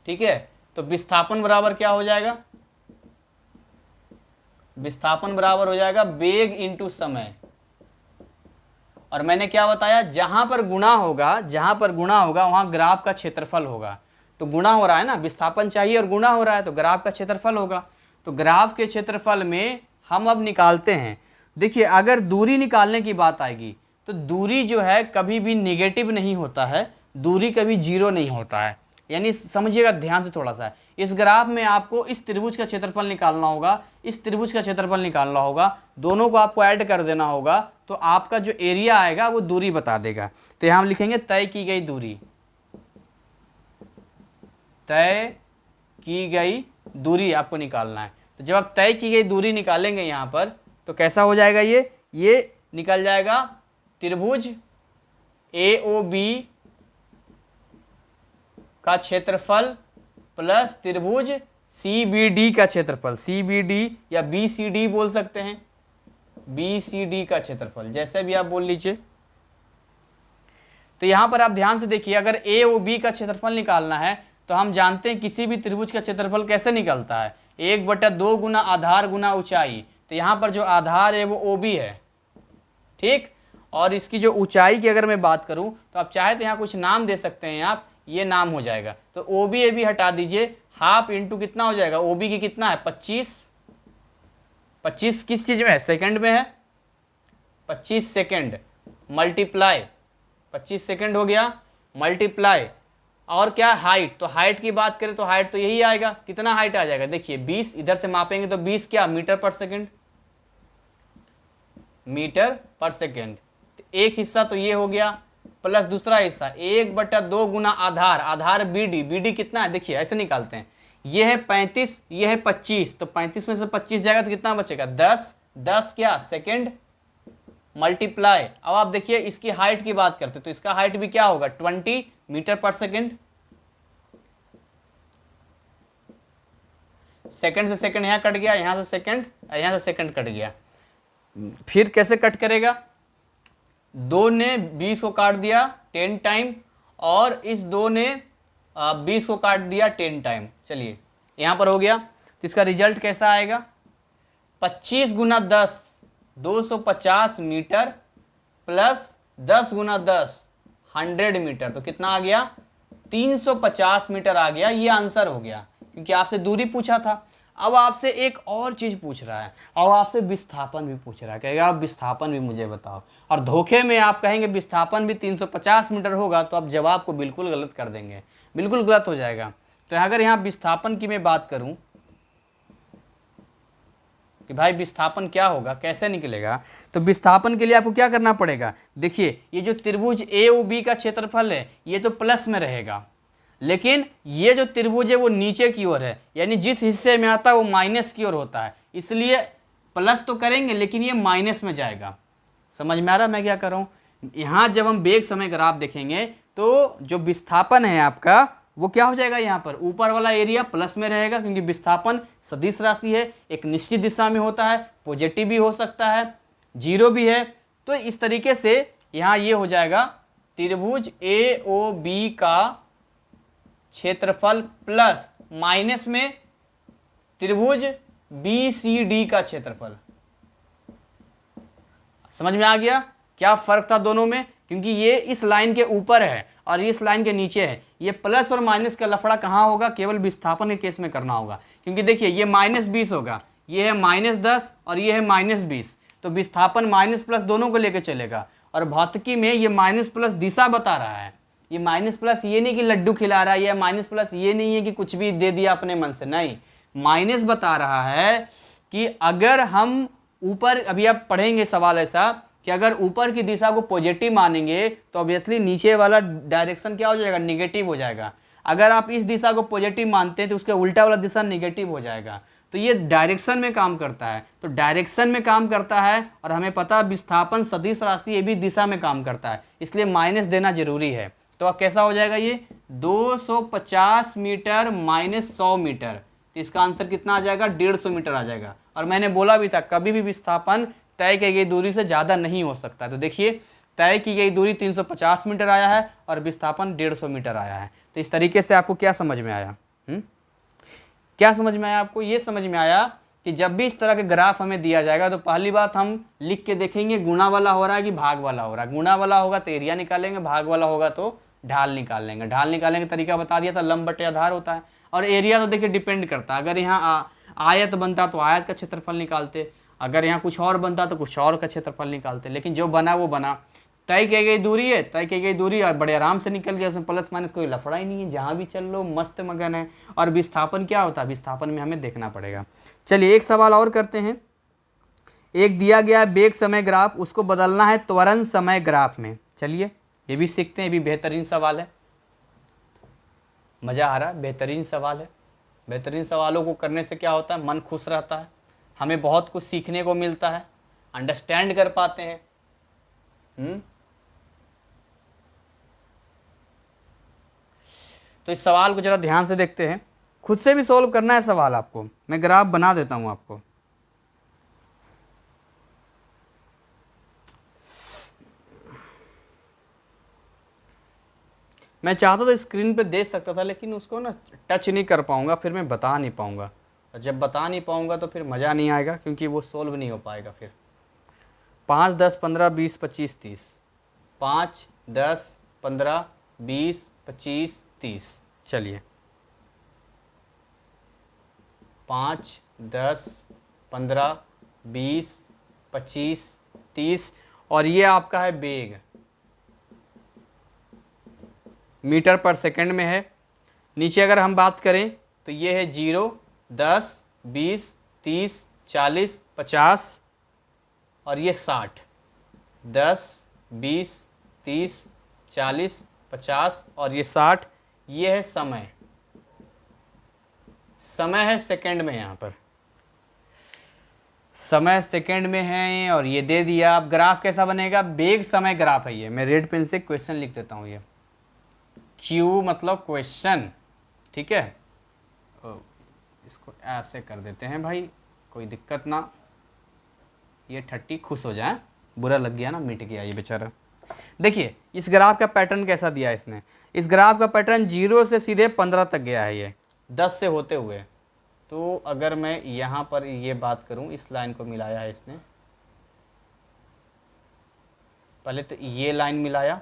ठीक है। तो विस्थापन बराबर क्या हो जाएगा? विस्थापन बराबर हो जाएगा वेग इंटू समय। और मैंने क्या बताया, जहां पर गुणा होगा, जहां पर गुणा होगा वहां ग्राफ का क्षेत्रफल होगा। तो गुणा हो रहा है ना, विस्थापन चाहिए और गुणा हो रहा है तो ग्राफ का क्षेत्रफल होगा। तो ग्राफ के क्षेत्रफल में हम अब निकालते हैं। देखिए अगर दूरी निकालने की बात आएगी तो दूरी जो है कभी भी नेगेटिव नहीं होता है, दूरी कभी जीरो नहीं होता है। यानी समझिएगा ध्यान से थोड़ा सा, इस ग्राफ में आपको इस त्रिभुज का क्षेत्रफल निकालना होगा, इस त्रिभुज का क्षेत्रफल निकालना होगा, दोनों को आपको ऐड कर देना होगा, तो आपका जो एरिया आएगा वो दूरी बता देगा। तो यहां हम लिखेंगे तय की गई दूरी, तय की गई दूरी आपको निकालना है। तो जब आप तय की गई दूरी निकालेंगे यहां पर तो कैसा हो जाएगा, ये निकल जाएगा त्रिभुज AOB का क्षेत्रफल प्लस त्रिभुज CBD का क्षेत्रफल, CBD या BCD बोल सकते हैं, BCD का क्षेत्रफल, जैसे भी आप बोल लीजिए। तो यहां पर आप ध्यान से देखिए, अगर AOB का क्षेत्रफल निकालना है तो हम जानते हैं किसी भी त्रिभुज का क्षेत्रफल कैसे निकलता है, 1/2 गुना आधार गुना ऊंचाई। तो यहां पर जो आधार है वो OB है, ठीक, और इसकी जो ऊंचाई की अगर मैं बात करूं तो आप चाहे तो यहाँ कुछ नाम दे सकते हैं, आप ये नाम हो जाएगा। तो OB AB हटा दीजिए, हाफ इंटू कितना हो जाएगा, OB की कितना है 25, 25 किस चीज में है, सेकंड में है, 25 सेकंड मल्टीप्लाई 25 सेकंड हो गया, मल्टीप्लाई और क्या हाइट, तो हाइट की बात करें तो हाइट तो यही आएगा, कितना हाइट आ जाएगा, देखिए 20, इधर से मापेंगे तो 20 क्या मीटर पर सेकंड, मीटर पर सेकंड। एक हिस्सा तो ये हो गया प्लस दूसरा हिस्सा 1/2 गुना आधार, आधार BD कितना है, देखिए ऐसे निकालते हैं, ये है 35, ये है 25, तो 35 में से 25 जाएगा तो कितना बचेगा 10, 10 क्या सेकंड मल्टीप्लाई। अब आप देखिए इसकी हाइट की बात करते तो इसका हाइट भी क्या होगा 20 मीटर पर सेकंड, सेकंड से सेकंड यहां कट गया, यहां से सेकंड, यहां से सेकंड कट गया, फिर कैसे कट करेगा, 2 ने 20 को काट दिया 10 टाइम और इस 2 ने 20 को काट दिया 10 टाइम। चलिए यहां पर हो गया, तो इसका रिजल्ट कैसा आएगा, 25 गुना 10 250 मीटर प्लस 10 गुना 10 100 मीटर, तो कितना आ गया 350 मीटर आ गया। ये आंसर हो गया क्योंकि आपसे दूरी पूछा था। अब आपसे एक और चीज पूछ रहा है, अब आपसे विस्थापन भी पूछ रहा है, कहेगा आप विस्थापन भी मुझे बताओ, और धोखे में आप कहेंगे विस्थापन भी 350 मीटर होगा तो आप जवाब को बिल्कुल गलत कर देंगे, बिल्कुल गलत हो जाएगा। तो अगर यहाँ विस्थापन की मैं बात करूं कि भाई विस्थापन क्या होगा, कैसे निकलेगा, तो विस्थापन के लिए आपको क्या करना पड़ेगा, देखिए ये जो त्रिभुज AOB का क्षेत्रफल है ये तो प्लस में रहेगा, लेकिन ये जो त्रिभुज है वो नीचे की ओर है, यानी जिस हिस्से में आता है वो माइनस की ओर होता है, इसलिए प्लस तो करेंगे लेकिन ये माइनस में जाएगा। समझ में आ रहा मैं क्या कर रहा हूँ, यहाँ जब हम वेग समय ग्राफ देखेंगे तो जो विस्थापन है आपका वो क्या हो जाएगा, यहाँ पर ऊपर वाला एरिया प्लस में रहेगा क्योंकि विस्थापन सदिश राशि है, एक निश्चित दिशा में होता है, पॉजिटिव भी हो सकता है, जीरो भी है। तो इस तरीके से यहाँ ये हो जाएगा त्रिभुज AOB का क्षेत्रफल प्लस माइनस में त्रिभुज BCD का क्षेत्रफल। समझ में आ गया क्या फर्क था दोनों में, क्योंकि ये इस लाइन के ऊपर है और इस लाइन के नीचे है। ये प्लस और माइनस का लफड़ा कहाँ होगा, केवल विस्थापन के केस में करना होगा, क्योंकि देखिए ये -20 होगा, ये है -10 और ये है -20, तो विस्थापन माइनस प्लस दोनों को लेकर चलेगा। और भौतिकी में ये माइनस प्लस दिशा बता रहा है, ये माइनस प्लस ये नहीं कि लड्डू खिला रहा है, ये माइनस प्लस ये नहीं है कि कुछ भी दे दिया अपने मन से, नहीं, माइनस बता रहा है कि अगर हम ऊपर, अभी आप पढ़ेंगे सवाल ऐसा कि अगर ऊपर की दिशा को पॉजिटिव मानेंगे तो ऑब्वियसली नीचे वाला डायरेक्शन क्या हो जाएगा, निगेटिव हो जाएगा। अगर आप इस दिशा को पॉजिटिव मानते हैं तो उसके उल्टा वाला दिशा निगेटिव हो जाएगा। तो ये डायरेक्शन में काम करता है, तो डायरेक्शन में काम करता है और हमें पता है विस्थापन सदिश राशि ये भी दिशा में काम करता है, इसलिए माइनस देना जरूरी है। तो अब कैसा हो जाएगा, ये 250 मीटर माइनस 100 मीटर, तो इसका आंसर कितना आ जाएगा, 150 मीटर आ जाएगा। और मैंने बोला भी था कभी भी विस्थापन तय की गई दूरी से ज़्यादा नहीं हो सकता। तो देखिए तय की गई दूरी 350 मीटर आया है और विस्थापन 150 मीटर आया है। तो इस तरीके से आपको क्या समझ में आया, क्या समझ में आया आपको, ये समझ में आया कि जब भी इस तरह के ग्राफ हमें दिया जाएगा तो पहली बात हम लिख के देखेंगे गुणा वाला हो रहा है कि भाग वाला हो रहा है। गुणा वाला होगा तो एरिया निकालेंगे, भाग वाला होगा तो ढाल निकाल लेंगे। ढाल निकालने का तरीका बता दिया था, लंब बटे आधार होता है। और एरिया तो देखिए डिपेंड करता है, अगर यहाँ आयत बनता तो आयत का क्षेत्रफल निकालते, अगर यहाँ कुछ और बनता तो कुछ और का क्षेत्रफल निकालते, लेकिन जो बना वो बना। तय की गई दूरी है, तय की गई दूरी और बड़े आराम से निकल गया, उसमें प्लस माइनस कोई लफड़ा ही नहीं है, जहाँ भी चल लो मस्त मगन है। और विस्थापन क्या होता है, विस्थापन में हमें देखना पड़ेगा। चलिए एक सवाल और करते हैं। एक दिया गया वेग समय ग्राफ, उसको बदलना है त्वरण समय ग्राफ में। चलिए ये भी सीखते हैं, ये भी बेहतरीन सवाल है, मज़ा आ रहा है, बेहतरीन सवाल है। बेहतरीन सवालों को करने से क्या होता है, मन खुश रहता है, हमें बहुत कुछ सीखने को मिलता है, अंडरस्टैंड कर पाते हैं। तो इस सवाल को जरा ध्यान से देखते हैं, खुद से भी सॉल्व करना है सवाल आपको, मैं ग्राफ बना देता हूं आपको। मैं चाहता तो स्क्रीन पे देख सकता था, लेकिन उसको ना टच नहीं कर पाऊंगा, फिर मैं बता नहीं पाऊंगा, और जब बता नहीं पाऊंगा तो फिर मज़ा नहीं आएगा, क्योंकि वो सोल्व नहीं हो पाएगा फिर। 5, 10, 15, 20, 25, 30, 5, 10, 15, 20, 25, 30। चलिए 5, 10, 15, 20, 25, 30, और ये आपका है वेग, मीटर पर सेकंड में है। नीचे अगर हम बात करें तो ये है 0, 10, 20, 30, 40, 50, और ये 60, 10, 20, 30, 40, 50, और ये 60। ये है समय, समय है सेकंड में, यहाँ पर समय सेकंड में है, और ये दे दिया। अब ग्राफ कैसा बनेगा, वेग समय ग्राफ है ये, मैं रेड पेन से क्वेश्चन लिख देता हूँ, ये क्यू मतलब क्वेश्चन, ठीक है। इसको ऐसे कर देते हैं भाई, कोई दिक्कत ना, ये 30 खुश हो जाए, बुरा लग गया ना, मिट गया ये बेचारा। देखिए इस ग्राफ का पैटर्न कैसा दिया है इसने, इस ग्राफ का पैटर्न 0 से सीधे 15 तक गया है, ये 10 से होते हुए। तो अगर मैं यहाँ पर ये बात करूँ, इस लाइन को मिलाया है इसने, पहले तो ये लाइन मिलाया,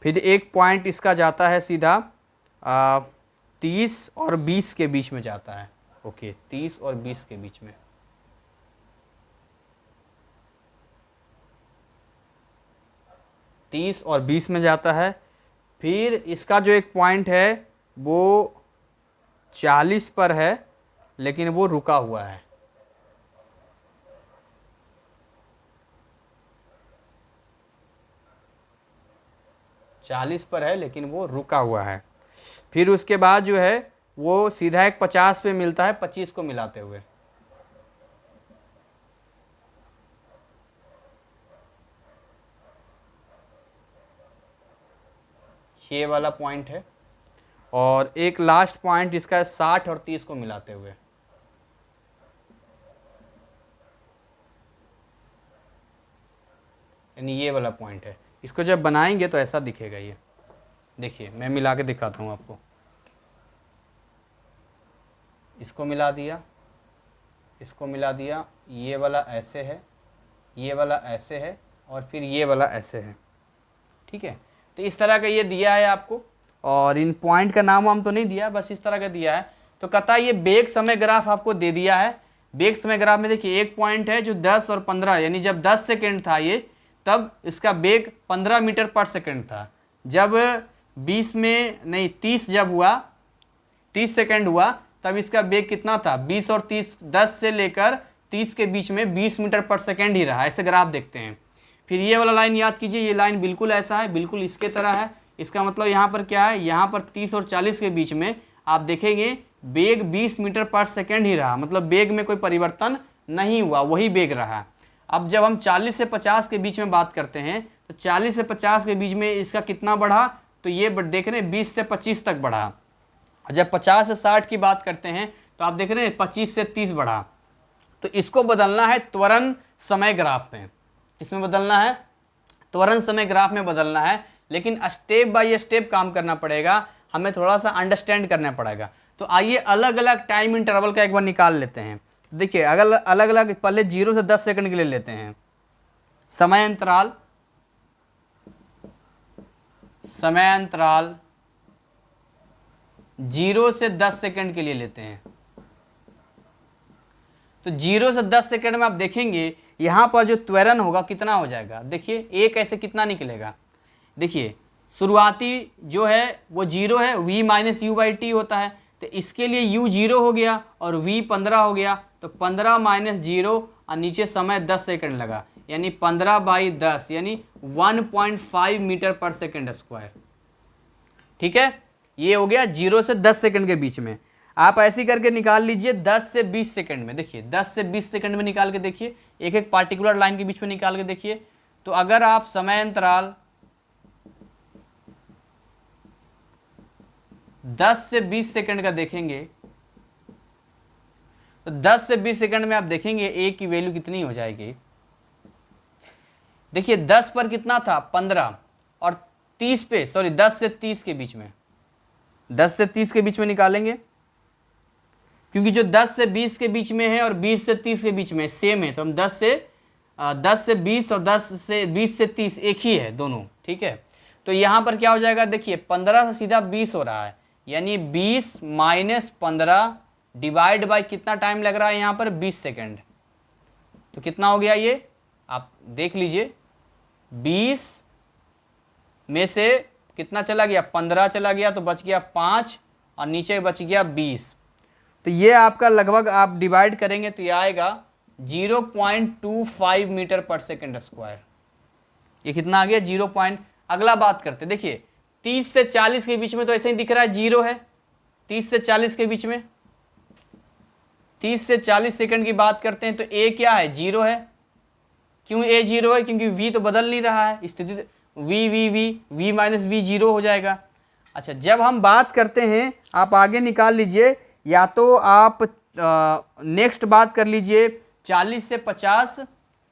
फिर एक पॉइंट इसका जाता है सीधा 30 और 20 के बीच में जाता है। ओके 30 और 20 के बीच में, तीस और 20 में जाता है। फिर इसका जो एक पॉइंट है वो 40 पर है, लेकिन वो रुका हुआ है, पर है लेकिन वो रुका हुआ है। फिर उसके बाद जो है वो सीधा एक 50 पे मिलता है, 25 को मिलाते हुए। ये वाला पॉइंट है, और एक लास्ट पॉइंट इसका है 60 और 30 को मिलाते हुए। यानी ये वाला पॉइंट है, इसको जब बनाएंगे तो ऐसा दिखेगा ये। देखिए मैं मिला के दिखाता हूँ आपको, इसको मिला दिया, इसको मिला दिया, ये वाला ऐसे है, ये वाला ऐसे है, और फिर ये वाला ऐसे है, ठीक है। तो इस तरह का ये दिया है आपको, और इन पॉइंट का नाम वाम तो नहीं दिया, बस इस तरह का दिया है। तो कहता है ये वेग समय ग्राफ आपको दे दिया है। वेग समय ग्राफ में देखिए एक पॉइंट है जो 10 और 15, यानी जब 10 सेकेंड था ये, तब इसका वेग 15 मीटर पर सेकेंड था। जब 20 में नहीं 30 जब हुआ, 30 सेकेंड हुआ, तब इसका वेग कितना था, 20 और 30, 10 से लेकर 30 के बीच में 20 मीटर पर सेकेंड ही रहा। ऐसे ग्राफ देखते हैं। फिर ये वाला लाइन याद कीजिए, ये लाइन बिल्कुल ऐसा है, बिल्कुल इसके तरह है। इसका मतलब यहाँ पर क्या है, यहाँ पर 30 और 40 के बीच में आप देखेंगे वेग 20 मीटर पर सेकेंड ही रहा, मतलब वेग में कोई परिवर्तन नहीं हुआ, वही वेग रहा। अब जब हम 40 से 50 के बीच में बात करते हैं, तो 40 से 50 के बीच में इसका कितना बढ़ा, तो ये देख रहे हैं 20 से 25 तक बढ़ा। जब 50 से 60 की बात करते हैं तो आप देख रहे हैं 25 से 30 बढ़ा। तो इसको बदलना है त्वरण समय ग्राफ में। इसमें बदलना है, त्वरण समय ग्राफ में बदलना है, लेकिन स्टेप बाय स्टेप काम करना पड़ेगा, हमें थोड़ा सा अंडरस्टैंड करना पड़ेगा। तो आइए अलग अलग टाइम इंटरवल का एक बार निकाल लेते हैं। देखिए अगर अलग अलग पहले 0 से 10 सेकंड के लिए लेते हैं समय अंतराल, समय अंतराल 0 से 10 सेकंड के लिए लेते हैं। तो 0 से 10 सेकंड में आप देखेंगे यहां पर जो त्वरण होगा कितना हो जाएगा। देखिए एक ऐसे कितना निकलेगा, देखिए शुरुआती जो है वो 0 है, v minus you by T होता है, तो इसके लिए u 0 हो गया और v 15 हो गया, तो 15 माइनस 0 और नीचे समय 10 सेकंड लगा, यानी 15/10 यानी 1.5 मीटर पर सेकंड स्क्वायर। ठीक है, ये हो गया 0 से 10 सेकंड के बीच में। आप ऐसी करके निकाल लीजिए 10 से 20 सेकंड में। देखिए 10 से 20 सेकंड में निकाल के देखिए, एक एक पार्टिकुलर लाइन के बीच में निकाल के देखिए। तो अगर आप समय अंतराल 10 से 20 सेकंड का देखेंगे तो 10 से 20 सेकंड में आप देखेंगे ए की वैल्यू कितनी हो जाएगी। देखिए 10 पर कितना था 15 और 30 पे, सॉरी 10 से 30 के बीच में, 10 से 30 के बीच में निकालेंगे, क्योंकि जो 10 से 20 के बीच में है और 20 से 30 के बीच में सेम है, तो हम 10 से 20 और 10 से 20 से 30 एक ही है दोनों। ठीक है, तो यहाँ पर क्या हो जाएगा, देखिए 15 से सीधा 20 हो रहा है, यानी 20 माइनस 15 डिवाइड बाई कितना टाइम लग रहा है यहाँ पर 20 सेकेंड। तो कितना हो गया ये आप देख लीजिए, 20 में से कितना चला गया 15 चला गया, तो बच गया 5 और नीचे बच गया 20। तो ये आपका लगभग आप डिवाइड करेंगे तो ये आएगा 0.25 मीटर पर सेकेंड स्क्वायर। ये कितना आ गया 0. अगला बात करते, देखिए 30 से 40 के बीच में तो ऐसे ही दिख रहा है 0 है, 30 से 40 के बीच में, 30 से 40 सेकंड की बात करते हैं तो ए क्या है 0 है। क्यों ए 0 है, क्योंकि v तो बदल नहीं रहा है, स्थिति v माइनस v 0 हो जाएगा। अच्छा, जब हम बात करते हैं आप आगे निकाल लीजिए, या तो आप नेक्स्ट बात कर लीजिए 40 से 50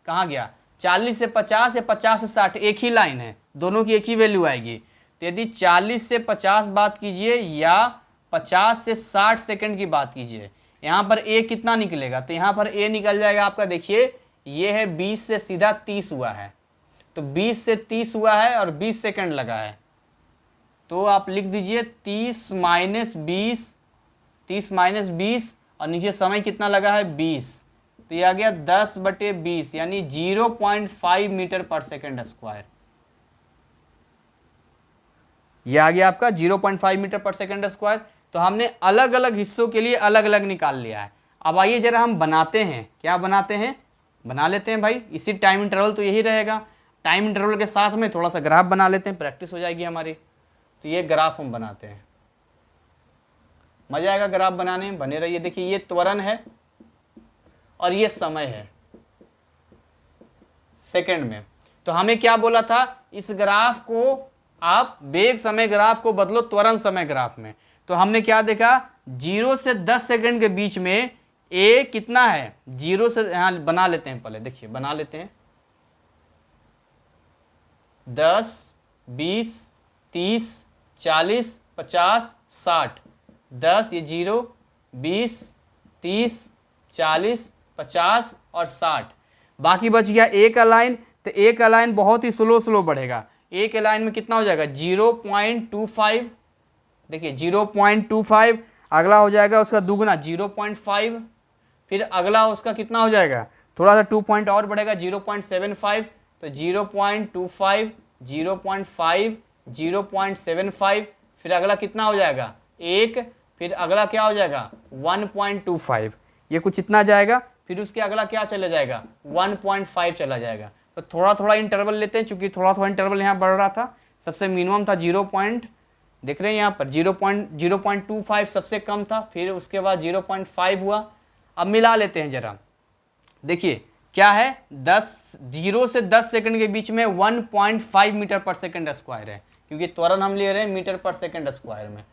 कहाँ गया, 40 से 50 या 50 से 60 एक ही लाइन है, दोनों की एक ही वैल्यू आएगी। तो यदि 40 से 50 बात कीजिए या 50 से 60 सेकंड की बात कीजिए, यहाँ पर ए कितना निकलेगा, तो यहाँ पर ए निकल जाएगा आपका, देखिए ये है 20 से सीधा 30 हुआ है, तो 20 से 30 हुआ है और 20 सेकंड लगा है, तो आप लिख दीजिए 30 माइनस 20 और नीचे समय कितना लगा है 20, तो ये आ गया 10/20 यानी 0.5 मीटर पर सेकंड स्क्वायर। ये आ गया आपका 0.5 मीटर पर सेकंड स्क्वायर। तो हमने अलग अलग हिस्सों के लिए अलग अलग निकाल लिया है। अब आइए जरा हम बनाते हैं, क्या बनाते हैं, बना लेते हैं भाई, इसी टाइम इंटरवल तो यही रहेगा, टाइम इंटरवल के साथ में थोड़ा सा ग्राफ बना लेते हैं, प्रैक्टिस हो जाएगी हमारी। तो ये ग्राफ हम बनाते हैं, मजा आएगा ग्राफ बनाने में, बने रहिए। देखिए ये त्वरण है और ये समय है सेकंड में। तो हमें क्या बोला था, इस ग्राफ को आप वेग समय ग्राफ को बदलो त्वरण समय ग्राफ में। तो हमने क्या देखा, 0 से 10 सेकंड के बीच में ए कितना है 0 से, यहां बना लेते हैं पहले, देखिए बना लेते हैं 10 20 30 40 50 60, 10 ये 0 20 30 40 50 और 60, बाकी बच गया ए का लाइन। तो ए का लाइन बहुत ही स्लो बढ़ेगा, ए के लाइन में कितना हो जाएगा 0.25, देखिए 0.25, अगला हो जाएगा उसका दुगना 0.5, फिर अगला उसका कितना हो जाएगा, थोड़ा सा 2 पॉइंट और बढ़ेगा 0.75, तो 0.25 0.5 0.75, फिर अगला कितना हो जाएगा 1, फिर अगला क्या हो जाएगा 1.25, ये कुछ इतना जाएगा, फिर उसके अगला क्या चला जाएगा 1.5 चला जाएगा। तो थोड़ा थोड़ा इंटरवल लेते हैं, क्योंकि थोड़ा थोड़ा इंटरवल यहाँ बढ़ रहा था। सबसे मिनिमम था 0 पॉइंट, देख रहे हैं यहाँ पर 0.25 सबसे कम था, फिर उसके बाद 0.5 हुआ। अब मिला लेते हैं जरा, देखिए क्या है 0 से 10 सेकंड के बीच में 1.5 मीटर पर सेकंड स्क्वायर है, क्योंकि त्वरण हम ले रहे हैं मीटर पर सेकंड स्क्वायर में।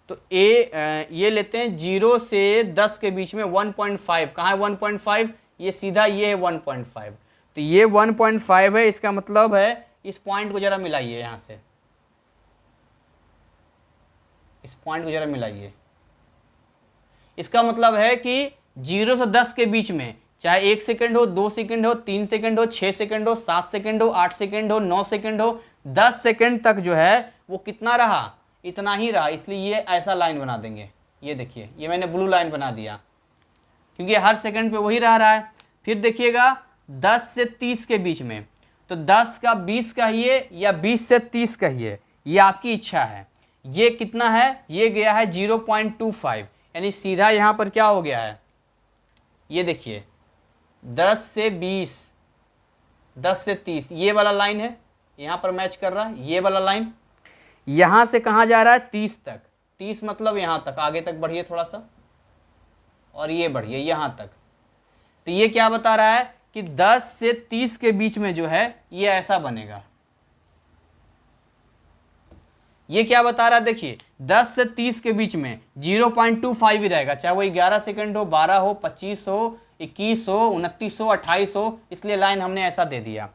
तो ये लेते हैं 0 से 10 के बीच में 1.5, कहाँ है 1.5, ये सीधा ये है 1.5, तो ये 1.5 है, इसका मतलब है इस पॉइंट को जरा मिलाइए, यहाँ से इस पॉइंट को जरा मिलाइए। इसका मतलब है कि 0 से 10 के बीच में चाहे 1 सेकंड हो, 2 सेकंड हो, 3 सेकंड हो, 6 सेकंड हो, 7 सेकंड हो, 8 सेकंड हो, 9 सेकंड हो, 10 सेकंड तक जो है वो कितना रहा, इतना ही रहा, इसलिए ये ऐसा लाइन बना देंगे। ये देखिए, ये मैंने ब्लू लाइन बना दिया क्योंकि हर सेकंड पे वही रह रहा है। फिर देखिएगा 10 से 30 के बीच में, तो 10 का 20 कहिए या 20 से 30 कहिए, ये आपकी इच्छा है। ये कितना है, ये गया है 0.25, यानी सीधा यहाँ पर क्या हो गया है, ये देखिए 10 से 20, 10 से 30, ये वाला लाइन है यहाँ पर मैच कर रहा है। ये वाला लाइन यहाँ से कहाँ जा रहा है, 30 तक, 30 मतलब यहाँ तक, आगे तक बढ़िए थोड़ा सा, और ये बढ़िए यहाँ तक। तो ये क्या बता रहा है कि 10 से 30 के बीच में जो है ये ऐसा बनेगा। ये क्या बता रहा है, देखिए 10 से 30 के बीच में 0.25 ही रहेगा, चाहे वो 11 सेकंड हो, 12 हो, 25 हो, 21 हो, 29 हो, 28 हो, इसलिए लाइन हमने ऐसा दे दिया।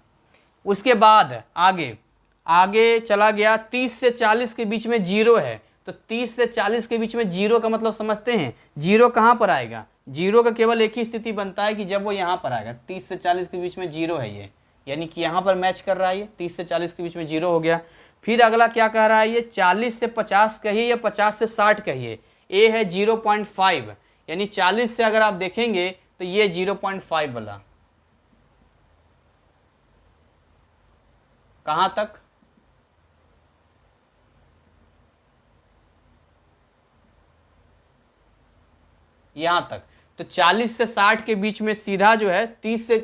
उसके बाद आगे चला गया, 30 से 40 के बीच में 0 है, तो 30 से 40 के बीच में 0 का मतलब समझते हैं, 0 कहाँ पर आएगा, 0 का केवल एक ही स्थिति बनता है कि जब वो यहाँ पर आएगा। 30 से 40 के बीच में 0 है ये, यानी कि यहाँ पर मैच कर रहा है ये, 30 से 40 के बीच में 0 हो गया। फिर अगला क्या कह रहा है, ये 40 से 50 कहिए या 50 से 60 कहिए, ए है 0.5, यानी 40 से अगर आप देखेंगे तो ये 0.5 वाला कहाँ तक, यहाँ तक। तो 40 से 60 के बीच में सीधा जो है 30 से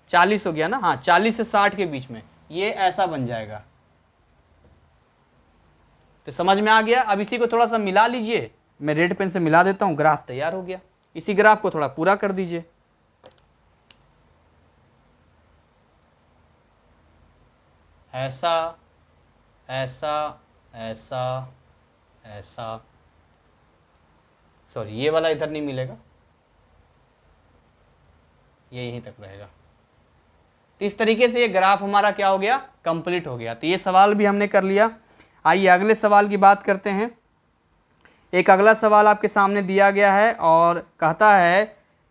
40 हो गया ना, हाँ 40 से 60 के बीच में ये ऐसा बन जाएगा। तो समझ में आ गया। अब इसी को थोड़ा सा मिला लीजिए, मैं रेड पेन से मिला देता हूँ, ग्राफ तैयार हो गया। इसी ग्राफ को थोड़ा पूरा कर दीजिए। ऐसा ऐसा ऐसा ऐसा, सॉरी ये वाला इधर नहीं मिलेगा, ये यहीं तक रहेगा। तो इस तरीके से ये ग्राफ हमारा क्या हो गया, कंप्लीट हो गया। तो ये सवाल भी हमने कर लिया। आइए अगले सवाल की बात करते हैं। एक अगला सवाल आपके सामने दिया गया है और कहता है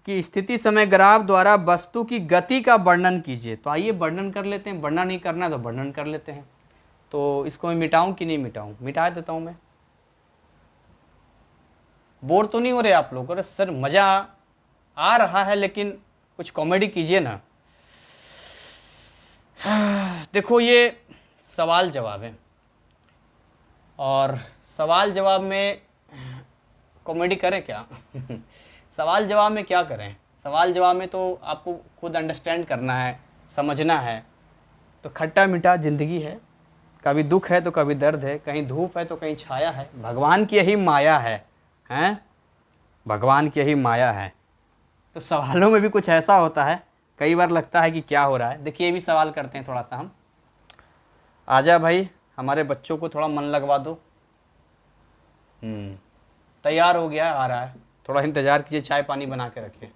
कि स्थिति समय ग्राफ द्वारा वस्तु की गति का वर्णन कीजिए। तो आइए वर्णन कर लेते हैं, वर्णन नहीं करना है तो वर्णन कर लेते हैं। तो इसको मैं मिटाऊं कि नहीं मिटाऊं, मिटा देता हूं मैं। बोर तो नहीं हो रहे आप लोग? अरे सर मज़ा आ रहा है लेकिन कुछ कॉमेडी कीजिए ना। देखो ये सवाल जवाब है और सवाल जवाब में कॉमेडी करें क्या? सवाल जवाब में क्या करें, सवाल जवाब में तो आपको खुद अंडरस्टैंड करना है, समझना है। तो खट्टा मीठा ज़िंदगी है, कभी दुख है तो कभी दर्द है, कहीं धूप है तो कहीं छाया है, भगवान की यही माया है, हैं? भगवान की यही माया है। तो सवालों में भी कुछ ऐसा होता है, कई बार लगता है कि क्या हो रहा है। देखिए ये भी सवाल करते हैं थोड़ा सा हम। आजा भाई, हमारे बच्चों को थोड़ा मन लगवा दो। तैयार हो गया, आ रहा है, थोड़ा इंतज़ार कीजिए, चाय पानी बना के रखिए।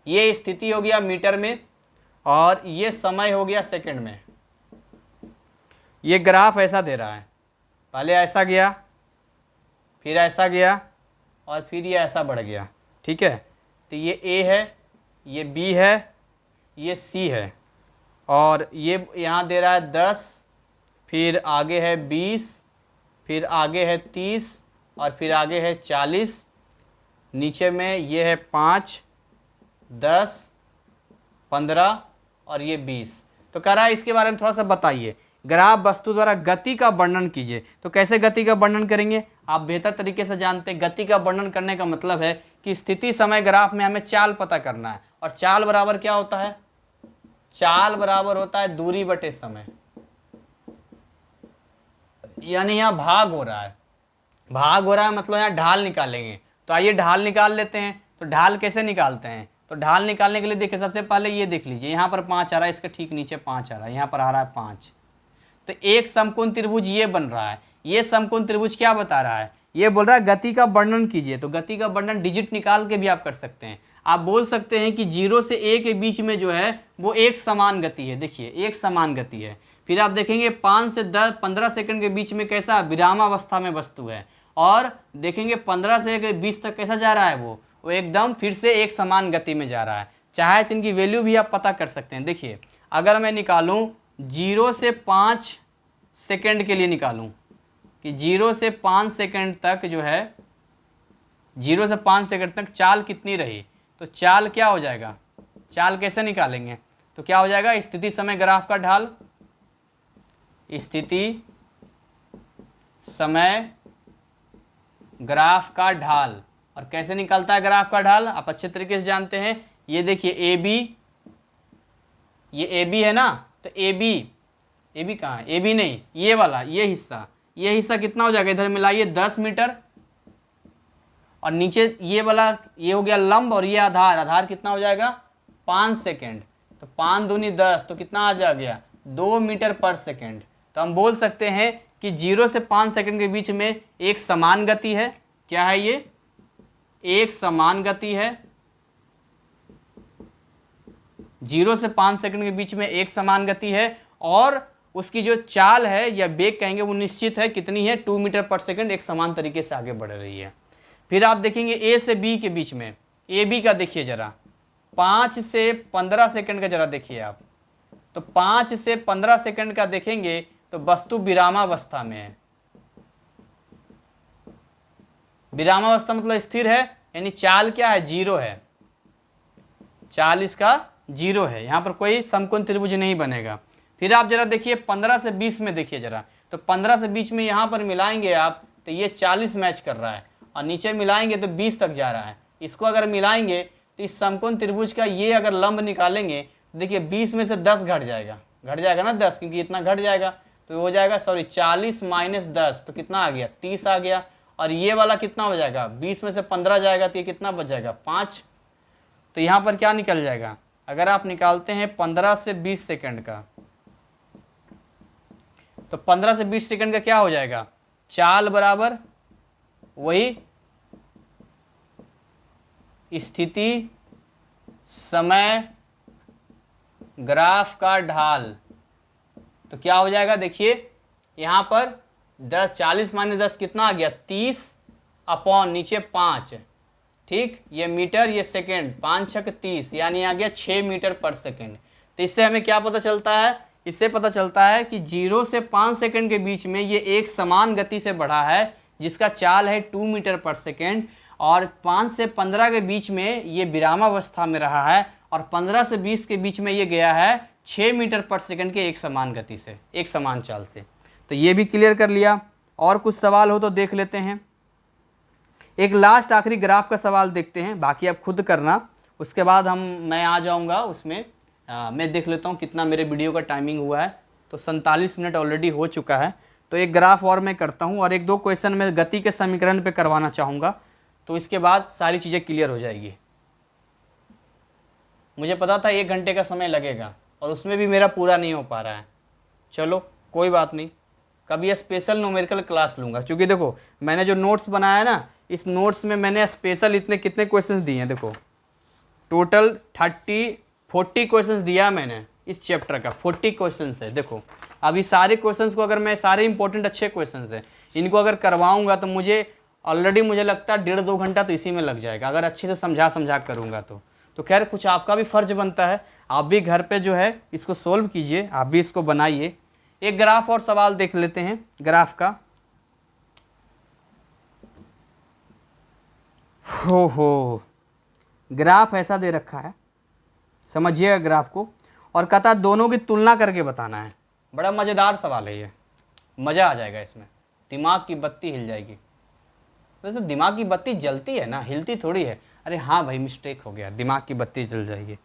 ये स्थिति हो गया मीटर में और ये समय हो गया सेकंड में। ये ग्राफ ऐसा दे रहा है, पहले ऐसा गया, फिर ऐसा गया और फिर ये ऐसा बढ़ गया, ठीक है। तो ये ए है, ये बी है, ये सी है और ये यहाँ दे रहा है 10, फिर आगे है 20, फिर आगे है 30 और फिर आगे है 40, नीचे में ये है 5, 10, 15 और ये 20। तो कह रहा है इसके बारे में थोड़ा सा बताइए। ग्राफ वस्तु द्वारा गति का वर्णन कीजिए। तो कैसे गति का वर्णन करेंगे, आप बेहतर तरीके से जानते हैं। गति का वर्णन करने का मतलब है कि स्थिति समय ग्राफ में हमें चाल पता करना है और चाल बराबर क्या होता है, चाल बराबर होता है दूरी बटे समय। यानी यहाँ भाग हो रहा है, भाग हो रहा है मतलब यहाँ ढाल निकालेंगे। तो आइए ढाल निकाल लेते हैं। तो ढाल कैसे निकालते हैं, तो ढाल निकालने के लिए देखिए सबसे पहले ये देख लीजिए, यहाँ पर 5 आ रहा है, इसके ठीक नीचे 5 आ रहा है, यहाँ पर आ रहा है 5। तो एक समकोण त्रिभुज ये बन रहा है। ये समकोण त्रिभुज क्या बता रहा है, ये बोल रहा है गति का वर्णन कीजिए। तो गति का वर्णन डिजिट निकाल के भी आप कर सकते हैं। आप बोल सकते हैं कि 0 से a के बीच में जो है वो एक समान गति है। देखिए एक समान गति है। फिर आप देखेंगे 5 से 15 सेकंड के बीच में कैसा विरामावस्था में वस्तु है और देखेंगे 15 से 20 तक कैसा जा रहा है, वो एकदम फिर से एक समान गति में जा रहा है। चाहे तो इनकी वैल्यू भी आप पता कर सकते हैं। देखिए अगर मैं निकालूं 0 से 5 सेकंड के लिए निकालूं कि 0 से 5 सेकंड तक जो है 0 से 5 सेकंड तक चाल कितनी रही, तो चाल क्या हो जाएगा, चाल कैसे निकालेंगे, तो क्या हो जाएगा, स्थिति समय ग्राफ का ढाल, स्थिति समय ग्राफ का ढाल। और कैसे निकलता है ग्राफ का ढाल, आप अच्छे तरीके से जानते हैं। ये देखिए ए बी, ये ए बी है ना, तो ए बी कहाँ है, ए बी नहीं, ये वाला, ये हिस्सा कितना हो जाएगा, इधर मिलाइए 10 मीटर, और नीचे ये वाला, ये हो गया लंब, और ये आधार कितना हो जाएगा 5 सेकेंड, तो 5 दूनी 10, तो कितना आ जा गया 2 मीटर पर सेकेंड। तो हम बोल सकते हैं कि 0 से 5 सेकंड के बीच में एक समान गति है। क्या है ये, एक समान गति है। 0 से 5 सेकंड के बीच में एक समान गति है, और उसकी जो चाल है या वेग कहेंगे वो निश्चित है, कितनी है 2 मीटर पर सेकंड, एक समान तरीके से आगे बढ़ रही है। फिर आप देखेंगे ए से बी के बीच में, ए बी का देखिए जरा, 5 से 15 सेकंड का जरा देखिए आप, तो 5 से 15 सेकंड का देखेंगे तो वस्तु विरामावस्था में है। विरामावस्था मतलब स्थिर है, यानी चाल क्या है, 0 है, चाल इसका 0 है, यहां पर कोई समकोण त्रिभुज नहीं बनेगा। फिर आप जरा देखिए 15 से 20 में देखिए जरा, तो 15 से 20 में यहां पर मिलाएंगे आप तो ये 40 मैच कर रहा है, और नीचे मिलाएंगे तो 20 तक जा रहा है। इसको अगर मिलाएंगे तो इस समकोण त्रिभुज का ये अगर लंब निकालेंगे, देखिए 20 में से 10 घट जाएगा ना 10, क्योंकि इतना घट जाएगा, तो हो जाएगा 40 माइनस 10, तो कितना आ गया 30 आ गया। और ये वाला कितना हो जाएगा, 20 में से 15 जाएगा तो ये कितना बच जाएगा 5। तो यहाँ पर क्या निकल जाएगा, अगर आप निकालते हैं 15 से 20 सेकंड का, तो 15 से 20 सेकंड का क्या हो जाएगा, चाल बराबर वही स्थिति समय ग्राफ का ढाल। तो क्या हो जाएगा, देखिए यहां पर 40 माइनस 10 कितना आ गया 30 अपॉन नीचे 5, ठीक, ये मीटर ये सेकेंड, 5 छक 30, यानी आ गया 6 मीटर पर सेकेंड। तो इससे हमें क्या पता चलता है, इससे पता चलता है कि 0 से 5 सेकेंड के बीच में ये एक समान गति से बढ़ा है, जिसका चाल है 2 मीटर पर सेकेंड, और 5 से 15 के बीच में ये विरामावस्था में रहा है, और 15 से 20 के बीच में ये गया है 6 मीटर पर सेकेंड के एक समान गति से, एक समान चाल से। तो ये भी क्लियर कर लिया। और कुछ सवाल हो तो देख लेते हैं। एक लास्ट आखिरी ग्राफ का सवाल देखते हैं, बाकी आप खुद करना, उसके बाद मैं आ जाऊंगा उसमें। मैं देख लेता हूँ कितना मेरे वीडियो का टाइमिंग हुआ है, तो 47 मिनट ऑलरेडी हो चुका है। तो एक ग्राफ और मैं करता हूँ, और 1-2 क्वेश्चन मैं गति के समीकरण पे करवाना चाहूँगा, तो इसके बाद सारी चीज़ें क्लियर हो जाएगी। मुझे पता था 1 घंटे का समय लगेगा, और उसमें भी मेरा पूरा नहीं हो पा रहा है। चलो कोई बात नहीं, कभी स्पेशल न्यूमेरिकल क्लास लूँगा, क्योंकि देखो मैंने जो नोट्स बनाया है ना, इस नोट्स में मैंने स्पेशल इतने कितने क्वेश्चंस दिए हैं, देखो टोटल 40 क्वेश्चंस दिया मैंने इस चैप्टर का, 40 क्वेश्चंस है। देखो अभी सारे क्वेश्चंस को अगर मैं, सारे इंपॉर्टेंट अच्छे क्वेश्चंस हैं, इनको अगर करवाऊँगा तो मुझे ऑलरेडी मुझे लगता है 1.5-2 घंटा तो इसी में लग जाएगा, अगर अच्छे से समझा करूँगा तो खैर कुछ आपका भी फर्ज बनता है, आप भी घर पे जो है इसको सोल्व कीजिए, आप भी इसको बनाइए। एक ग्राफ और सवाल देख लेते हैं ग्राफ का। हो ग्राफ ऐसा दे रखा है, समझिएगा ग्राफ को, और कहता दोनों की तुलना करके बताना है। बड़ा मज़ेदार सवाल है ये, मज़ा आ जाएगा इसमें, दिमाग की बत्ती हिल जाएगी। वैसे दिमाग की बत्ती जलती है ना, हिलती थोड़ी है। अरे हाँ भाई मिस्टेक हो गया, दिमाग की बत्ती जल जाएगी।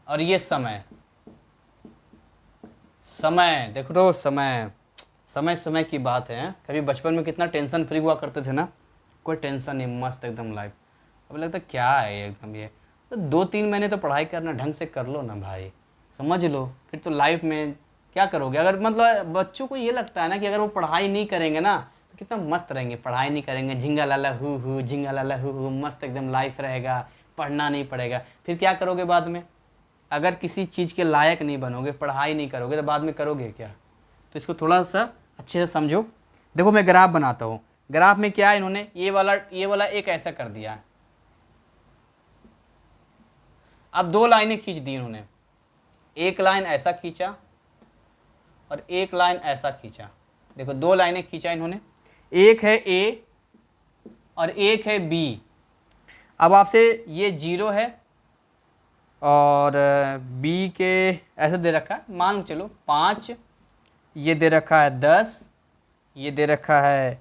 और ये समय देख लो, समय की बात है। कभी बचपन में कितना टेंशन फ्री हुआ करते थे ना, कोई टेंशन नहीं, मस्त एकदम लाइफ। अब लगता क्या है एकदम ये, तो 2-3 महीने तो पढ़ाई करना ढंग से कर लो ना भाई, समझ लो, फिर तो लाइफ में क्या करोगे। अगर मतलब बच्चों को ये लगता है ना कि अगर वो पढ़ाई नहीं करेंगे ना तो कितना मस्त रहेंगे, पढ़ाई नहीं करेंगे, झिंगा लाला हु झिंगा लाला हु, मस्त एकदम लाइफ रहेगा, पढ़ना नहीं पड़ेगा। फिर क्या करोगे बाद में, अगर किसी चीज़ के लायक नहीं बनोगे, पढ़ाई नहीं करोगे, तो बाद में करोगे क्या। तो इसको थोड़ा सा अच्छे से समझो। देखो मैं ग्राफ बनाता हूँ, ग्राफ में क्या है, इन्होंने ये वाला एक ऐसा कर दिया। अब दो लाइनें खींच दी इन्होंने, एक लाइन ऐसा खींचा और एक लाइन ऐसा खींचा। देखो दो लाइनें खींचा इन्होंने, एक है ए और एक है बी। अब आपसे ये 0 है और बी के ऐसे दे रखा है, मान चलो 5, ये दे रखा है 10, ये दे रखा है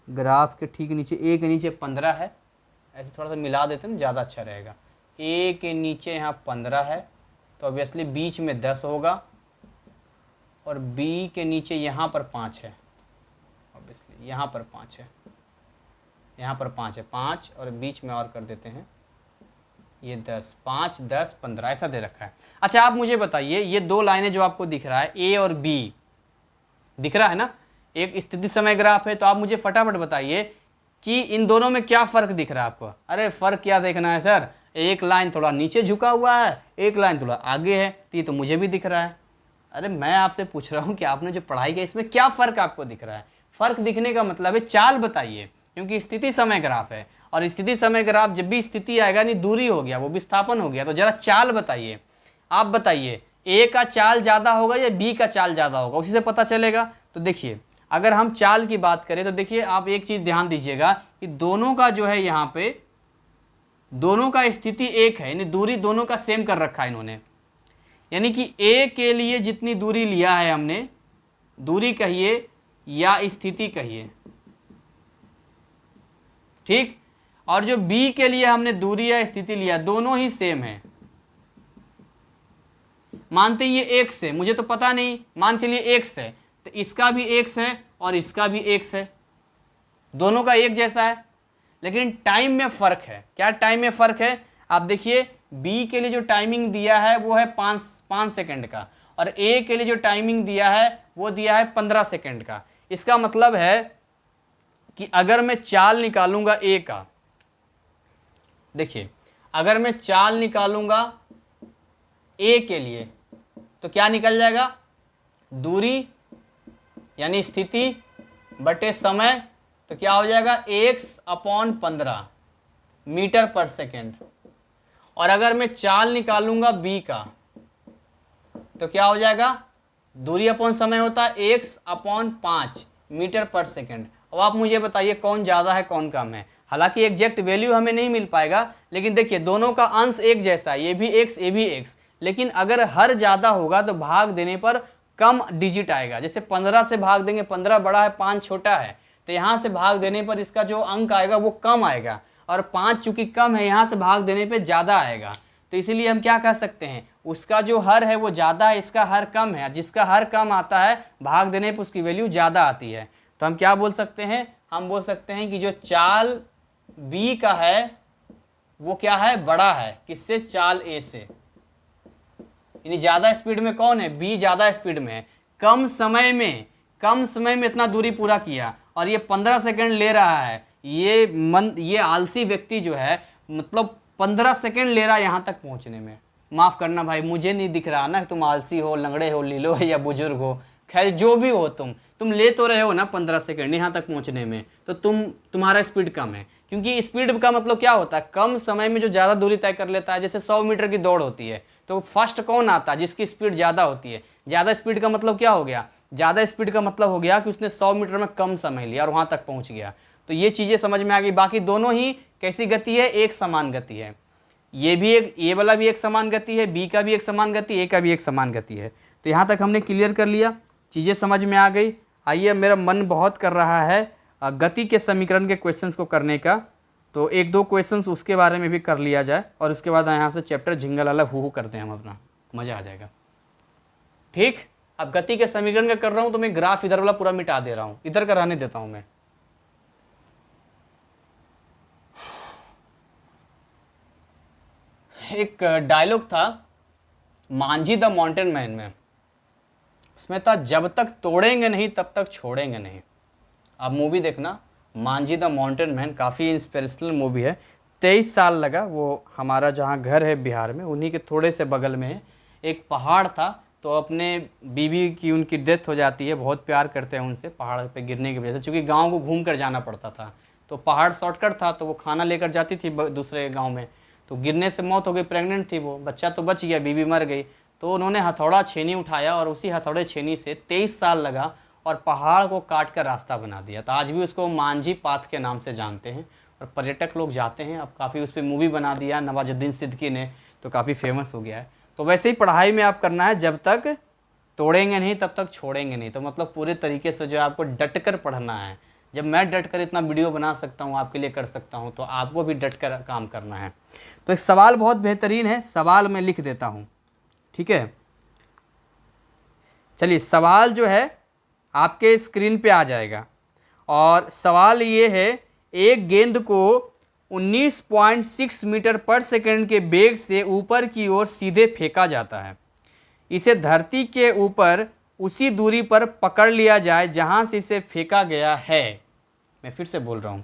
ग्राफ के ठीक नीचे, ए के नीचे 15 है। ऐसे थोड़ा सा मिला देते हैं ना, ज़्यादा अच्छा रहेगा। ए के नीचे यहाँ 15 है तो ऑब्वियसली बीच में 10 होगा, और बी के नीचे यहाँ पर 5 है, ऑब्वियसली यहाँ पर 5 है, यहाँ पर 5 है, 5 और बीच में और कर देते हैं ये 10, 5 10 15 ऐसा दे रखा है। अच्छा आप मुझे बताइए, ये दो लाइनें जो आपको दिख रहा है ए और बी दिख रहा है ना, एक स्थिति समय ग्राफ है, तो आप मुझे फटाफट बताइए कि इन दोनों में क्या फ़र्क दिख रहा है आपको। अरे फ़र्क क्या देखना है सर, एक लाइन थोड़ा नीचे झुका हुआ है, एक लाइन थोड़ा आगे है, तो ये तो मुझे भी दिख रहा है। अरे मैं आपसे पूछ रहा हूँ कि आपने जो पढ़ाई किया इसमें क्या फ़र्क आपको दिख रहा है। फ़र्क दिखने का मतलब है चाल बताइए, क्योंकि स्थिति समय ग्राफ है, और स्थिति समय ग्राफ जब भी स्थिति आएगा नहीं, दूरी हो गया, वो विस्थापन हो गया, तो जरा चाल बताइए। आप बताइए ए का चाल ज़्यादा होगा या बी का चाल ज़्यादा होगा, उसी से पता चलेगा। तो देखिए अगर हम चाल की बात करें तो देखिए आप एक चीज़ ध्यान दीजिएगा कि दोनों का जो है यहाँ पे दोनों का स्थिति एक है, यानी दूरी दोनों का सेम कर रखा है इन्होंने। यानी कि ए के लिए जितनी दूरी लिया है हमने, दूरी कहिए या स्थिति कहिए, ठीक, और जो बी के लिए हमने दूरी या स्थिति लिया, दोनों ही सेम है। मानते ये x है, मुझे तो पता नहीं, मान चलिए x है, तो इसका भी x है और इसका भी x है, दोनों का एक जैसा है, लेकिन टाइम में फ़र्क है। क्या टाइम में फ़र्क है? आप देखिए b के लिए जो टाइमिंग दिया है वो है 5 सेकंड का, और a के लिए जो टाइमिंग दिया है वो दिया है 15 सेकंड का। इसका मतलब है कि अगर मैं चाल निकालूंगा a का, देखिए अगर मैं चाल निकालूंगा a के लिए तो क्या निकल जाएगा, दूरी यानी स्थिति बटे समय, तो क्या हो जाएगा x/15 मीटर पर सेकेंड। और अगर मैं चाल निकालूंगा b का तो क्या हो जाएगा, दूरी अपॉन समय होता है x/5 मीटर पर सेकेंड। अब आप मुझे बताइए कौन ज़्यादा है कौन कम है। हालांकि एग्जैक्ट वैल्यू हमें नहीं मिल पाएगा, लेकिन देखिए दोनों का अंश एक जैसा है, ये भी x ये भी x, लेकिन अगर हर ज़्यादा होगा तो भाग देने पर कम डिजिट आएगा। जैसे 15 से भाग देंगे, 15 बड़ा है 5 छोटा है, तो यहाँ से भाग देने पर इसका जो अंक आएगा वो कम आएगा, और 5 चूंकि कम है यहाँ से भाग देने पे ज़्यादा आएगा। तो इसीलिए हम क्या कह सकते हैं, उसका जो हर है वो ज़्यादा है, इसका हर कम है। जिसका हर कम आता है भाग देने पर उसकी वैल्यू ज़्यादा आती है। तो हम क्या बोल सकते हैं, हम बोल सकते हैं कि जो चाल B का है वो क्या है, बड़ा है किससे, चाल A से। यानी ज़्यादा स्पीड में कौन है, B ज़्यादा स्पीड में है, कम समय में इतना दूरी पूरा किया, और ये 15 सेकंड ले रहा है। ये आलसी व्यक्ति जो है, मतलब 15 सेकंड ले रहा है यहाँ तक पहुँचने में। माफ़ करना भाई, मुझे नहीं दिख रहा ना तुम आलसी हो, लंगड़े हो, लीलो हो या बुजुर्ग हो, खैर जो भी हो, तुम ले तो रहे हो ना 15 सेकंड यहाँ तक पहुँचने में, तो तुम्हारा स्पीड कम है। क्योंकि स्पीड का मतलब क्या होता है, कम समय में जो ज़्यादा दूरी तय कर लेता है। जैसे 100 मीटर की दौड़ होती है तो फर्स्ट कौन आता है, जिसकी स्पीड ज़्यादा होती है। ज़्यादा स्पीड का मतलब क्या हो गया, ज़्यादा स्पीड का मतलब हो गया कि उसने 100 मीटर में कम समय लिया और वहाँ तक पहुँच गया। तो ये चीज़ें समझ में आ गई। बाकी दोनों ही कैसी गति है, एक समान गति है। ये वाला भी एक समान गति है, बी का भी एक समान गति, ए का भी एक समान गति है। तो यहाँ तक हमने क्लियर कर लिया, चीज़ें समझ में आ गई। आइए, मेरा मन बहुत कर रहा है गति के समीकरण के क्वेश्चंस को करने का, तो एक दो क्वेश्चंस उसके बारे में भी कर लिया जाए, और उसके बाद यहाँ से चैप्टर झिंगल वाला हु करते हैं हम अपना, मज़ा आ जाएगा। ठीक, अब गति के समीकरण का कर रहा हूँ तो मैं ग्राफ इधर वाला पूरा मिटा दे रहा हूँ, इधर का रहने देता हूँ मैं। एक डायलॉग था मांझी द माउंटेन मैन में, उसमें था जब तक तोड़ेंगे नहीं तब तक छोड़ेंगे नहीं। अब मूवी देखना, मांझी द माउंटेन मैन, काफ़ी इंस्पिरेशनल मूवी है। 23 साल लगा, वो हमारा जहाँ घर है बिहार में, उन्हीं के थोड़े से बगल में एक पहाड़ था। तो अपने बीवी की उनकी डेथ हो जाती है, बहुत प्यार करते हैं उनसे, पहाड़ पे गिरने की वजह से। चूँकि गाँव को घूम कर जाना पड़ता था, तो पहाड़ शॉर्टकट था, तो वो खाना लेकर जाती थी दूसरे गाँव में। तो गिरने से मौत हो गई, प्रेग्नेंट थी वो, बच्चा तो बच गया, बीवी मर गई। तो उन्होंने हथौड़ा छेनी उठाया और उसी हथौड़े छेनी से 23 साल लगा और पहाड़ को काट कर रास्ता बना दिया। तो आज भी उसको मांझी पाथ के नाम से जानते हैं और पर्यटक लोग जाते हैं। अब काफ़ी उस पर मूवी बना दिया नवाजुद्दीन सिद्दीकी ने, तो काफ़ी फेमस हो गया है। तो वैसे ही पढ़ाई में आप करना है, जब तक तोड़ेंगे नहीं तब तक छोड़ेंगे नहीं। तो मतलब पूरे तरीके से जो है आपको डट कर पढ़ना है। जब मैं डट कर इतना वीडियो बना सकता हूँ, आपके लिए कर सकता हूँ, तो आपको भी डट कर काम करना है। तो एक सवाल बहुत बेहतरीन है, सवाल मैं लिख देता हूँ, ठीक है। चलिए, सवाल जो है आपके स्क्रीन पे आ जाएगा और सवाल ये है, एक गेंद को 19.6 मीटर पर सेकंड के वेग से ऊपर की ओर सीधे फेंका जाता है। इसे धरती के ऊपर उसी दूरी पर पकड़ लिया जाए जहां से इसे फेंका गया है। मैं फिर से बोल रहा हूं,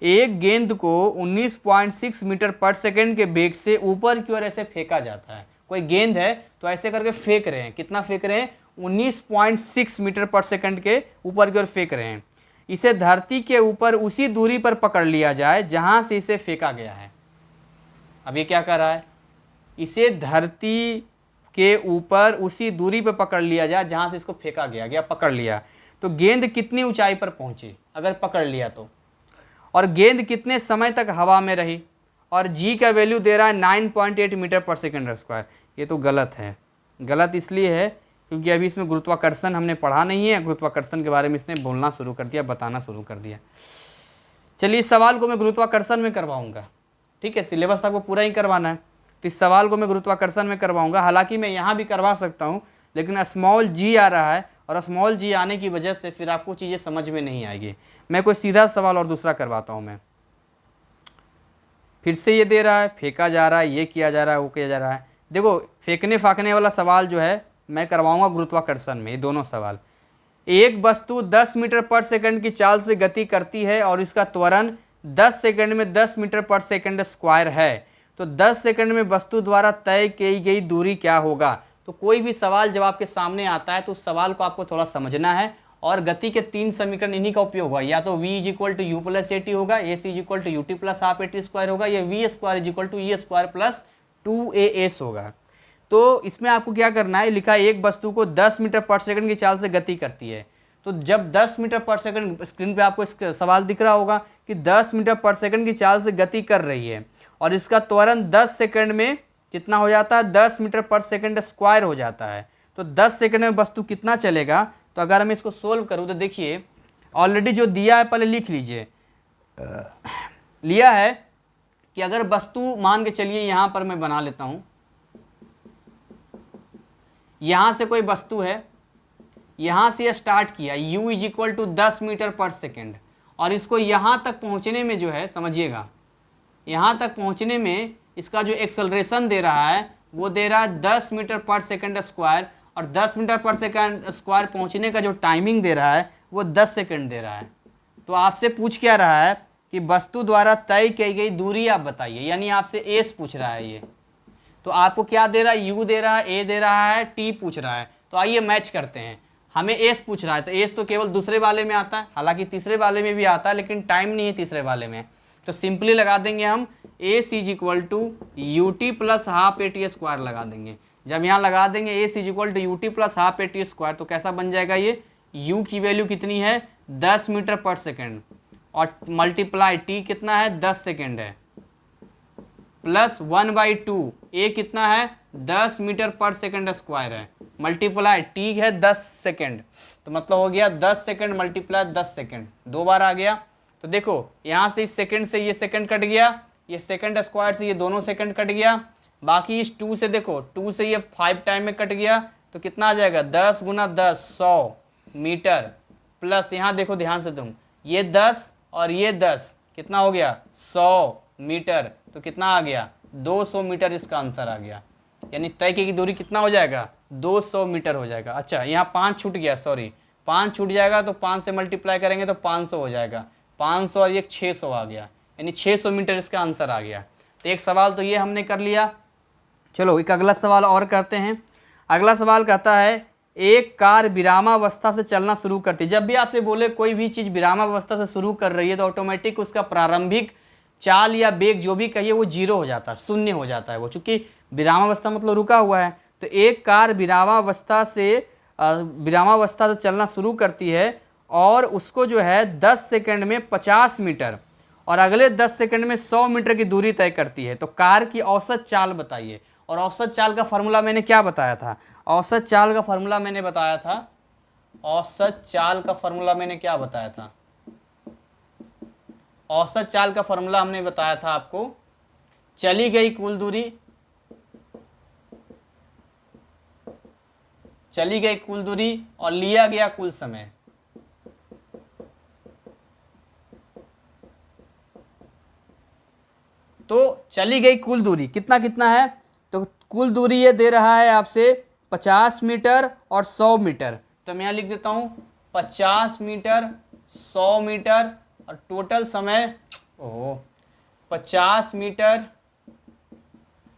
एक गेंद को 19.6 मीटर पर सेकंड के वेग से ऊपर की ओर ऐसे फेंका जाता है। कोई गेंद है तो ऐसे करके फेंक रहे हैं, कितना फेंक रहे हैं, 19.6 मीटर पर सेकंड के ऊपर की ओर फेंक रहे हैं। इसे धरती के ऊपर उसी दूरी पर पकड़ लिया जाए जहां से इसे फेंका गया है। अब ये क्या कर रहा है, इसे धरती के ऊपर उसी दूरी पर पकड़ लिया जाए जहां से इसको फेंका गया पकड़ लिया। तो गेंद कितनी ऊंचाई पर पहुंची अगर पकड़ लिया तो, और गेंद कितने समय तक हवा में रही, और जी का वैल्यू दे रहा है 9.8 मीटर पर सेकंड स्क्वायर। ये तो गलत है। गलत इसलिए है क्योंकि अभी इसमें गुरुत्वाकर्षण हमने पढ़ा नहीं है। गुरुत्वाकर्षण के बारे में इसने बोलना शुरू कर दिया, बताना शुरू कर दिया। चलिए, इस सवाल को मैं गुरुत्वाकर्षण में करवाऊंगा, ठीक है। सिलेबस आपको पूरा ही करवाना है, तो इस सवाल को मैं गुरुत्वाकर्षण में करवाऊंगा। हालांकि मैं यहाँ भी करवा सकता हूँ, लेकिन स्मॉल जी आ रहा है और स्मॉल जी आने की वजह से फिर आपको चीज़ें समझ में नहीं आएगी। मैं कोई सीधा सवाल और दूसरा करवाता हूँ। मैं फिर से ये दे रहा है, फेंका जा रहा है, ये किया जा रहा है, वो किया जा रहा है। देखो, फेंकने फाकने वाला सवाल जो है मैं करवाऊंगा गुरुत्वाकर्षण में। ये दोनों सवाल, एक वस्तु 10 मीटर पर सेकंड की चाल से गति करती है और इसका त्वरण 10 सेकंड में 10 मीटर पर सेकंड स्क्वायर है। तो 10 सेकंड में वस्तु द्वारा तय की गई दूरी क्या होगा। तो कोई भी सवाल जब आपके सामने आता है तो उस सवाल को आपको थोड़ा समझना है, और गति के 3 समीकरण इन्हीं का उपयोग होगा। या तो v = u + at होगा, ac = ut + half at square होगा, या v² = e² + 2as होगा। तो इसमें आपको क्या करना है, लिखा है एक वस्तु को 10 मीटर पर सेकंड की चाल से गति करती है। तो जब 10 मीटर पर सेकंड, स्क्रीन पे आपको इसका सवाल दिख रहा होगा कि 10 मीटर पर सेकंड की चाल से गति कर रही है और इसका त्वरण 10 सेकंड में कितना हो जाता है, 10 मीटर पर सेकंड स्क्वायर हो जाता है। तो 10 सेकंड में वस्तु कितना चलेगा। तो अगर मैं इसको सोल्व करूँ तो देखिए, ऑलरेडी जो दिया है पहले लिख लीजिए। लिया है कि अगर वस्तु मान के चलिए, यहाँ पर मैं बना लेता हूँ, यहाँ से कोई वस्तु है, यहाँ से स्टार्ट किया, u = 10 मीटर पर सेकेंड, और इसको यहाँ तक पहुँचने में जो है, समझिएगा, यहाँ तक पहुँचने में इसका जो एक्सेलरेशन दे रहा है वो दे रहा है 10 मीटर पर सेकेंड स्क्वायर, और 10 मीटर पर सेकेंड स्क्वायर पहुँचने का जो टाइमिंग दे रहा है वो 10 सेकेंड दे रहा है। तो आपसे पूछ क्या रहा है कि वस्तु द्वारा तय की गई दूरी आप बताइए, यानी आपसे एस पूछ रहा है ये। तो आपको क्या दे रहा है, u दे रहा है, a दे रहा है, t पूछ रहा है। तो आइए मैच करते हैं। हमें s पूछ रहा है, तो s तो केवल दूसरे वाले में आता है, हालांकि तीसरे वाले में भी आता है, लेकिन टाइम नहीं है तीसरे वाले में। तो सिंपली लगा देंगे हम ac = ut + half at square लगा देंगे। जब यहाँ लगा देंगे ac = ut + half at square, तो कैसा बन जाएगा ये, u की वैल्यू कितनी है, 10 मीटर पर सेकेंड, और मल्टीप्लाई t कितना है, 10 सेकेंड है, प्लस 1/2, a कितना है, 10 मीटर पर सेकंड स्क्वायर है, मल्टीप्लाई t है 10 सेकंड। तो मतलब हो गया 10 सेकंड मल्टीप्लाई 10 सेकंड, 2 बार आ गया। तो देखो, यहाँ से इस सेकंड से ये सेकंड कट गया, ये सेकंड स्क्वायर से ये दोनों सेकंड कट गया, बाकी इस 2 से देखो, 2 से ये 5 टाइम में कट गया। तो कितना आ जाएगा, 10 × 10 100 मीटर, प्लस यहाँ देखो ध्यान से तुम, ये 10 और ये 10 कितना हो गया, 100 मीटर। तो कितना आ गया, 200 मीटर इसका आंसर आ गया। यानी तय की दूरी कितना हो जाएगा, 200 मीटर हो जाएगा। अच्छा, यहाँ 5 छूट गया, सॉरी 5 छूट जाएगा, तो 5 से मल्टीप्लाई करेंगे तो 500 हो जाएगा, 500 और ये 600 आ गया, यानी 600 मीटर इसका आंसर आ गया। तो एक सवाल तो ये हमने कर लिया। चलो एक अगला सवाल और करते हैं। अगला सवाल कहता है, एक कार विरामावस्था से चलना शुरू करती है। जब भी आपसे बोले कोई भी चीज़ विरामावस्था से शुरू कर रही है तो ऑटोमेटिक उसका प्रारंभिक चाल या वेग जो भी कहिए वो जीरो हो जाता है, शून्य हो जाता है वो, चूंकि विरामावस्था मतलब रुका हुआ है। तो एक कार विरामावस्था से चलना शुरू करती है और उसको जो है 10 सेकंड में 50 मीटर और अगले 10 सेकंड में 100 मीटर की दूरी तय करती है। तो कार की औसत चाल बताइए। और औसत चाल का फॉर्मूला मैंने क्या बताया था? औसत चाल का फॉर्मूला मैंने बताया था, औसत चाल का फॉर्मूला मैंने क्या बताया था? औसत चाल का फॉर्मूला हमने बताया था आपको, चली गई कुल दूरी, चली गई कुल दूरी और लिया गया कुल समय। तो चली गई कुल दूरी कितना कितना है? तो कुल दूरी ये दे रहा है आपसे 50 मीटर और 100 मीटर। तो मैं यहाँ लिख देता हूँ 50 मीटर 100 मीटर और टोटल समय 50 मीटर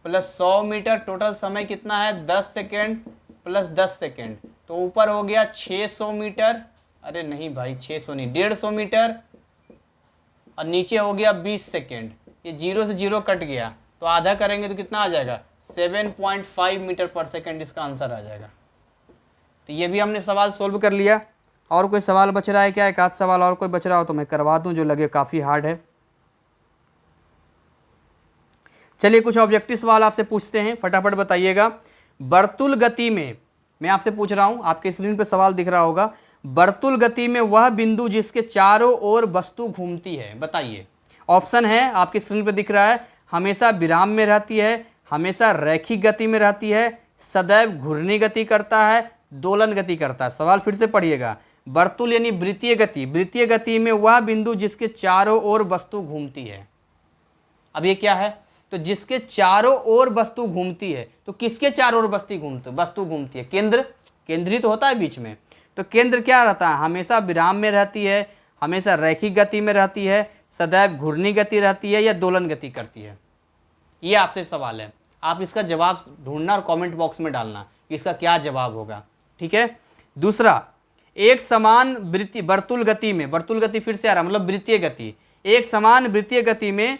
प्लस 100 मीटर, टोटल समय कितना है? 10 सेकेंड प्लस 10 सेकेंड, तो ऊपर हो गया 600 मीटर, अरे नहीं भाई 600 नहीं, 150 मीटर और नीचे हो गया 20 सेकेंड। ये जीरो से जीरो कट गया तो आधा करेंगे तो कितना आ जाएगा? 7.5 मीटर पर सेकेंड इसका आंसर आ जाएगा। तो ये भी हमने सवाल सोल्व कर लिया। और कोई सवाल बच रहा है क्या? एक आध सवाल और कोई बच रहा हो तो मैं करवा दूं, जो लगे काफ़ी हार्ड है। चलिए कुछ ऑब्जेक्टिव सवाल आपसे पूछते हैं, फटाफट बताइएगा। वर्तुल गति में, मैं आपसे पूछ रहा हूं, आपके स्क्रीन पे सवाल दिख रहा होगा, वर्तुल गति में वह बिंदु जिसके चारों ओर वस्तु घूमती है, बताइए। ऑप्शन है आपके स्क्रीन पे दिख रहा है, हमेशा विराम में रहती है, हमेशा रैखिक गति में रहती है, सदैव घूर्णी गति करता है, दोलन गति करता है। सवाल फिर से पढ़िएगा। वर्तुल यानी वृत्तीय गति, वृत्तीय गति में वह बिंदु जिसके चारों ओर वस्तु घूमती है। अब ये क्या है? तो जिसके चारों ओर वस्तु घूमती है, तो किसके चारों ओर वस्तु घूमती है? केंद्र, केंद्रित होता है बीच में। तो केंद्र क्या रहता है? हमेशा विराम में रहती है, हमेशा रैखिक गति में रहती है, सदैव घूर्णी गति रहती है या दोलन गति करती है। ये आपसे सवाल है, आप इसका जवाब ढूंढना और कमेंट बॉक्स में डालना कि इसका क्या जवाब होगा, ठीक है। दूसरा, एक समान वर्तुल गति में, वर्तुल गति फिर से आ रहा मतलब वृत्तीय गति, एक समान वृत्तीय गति में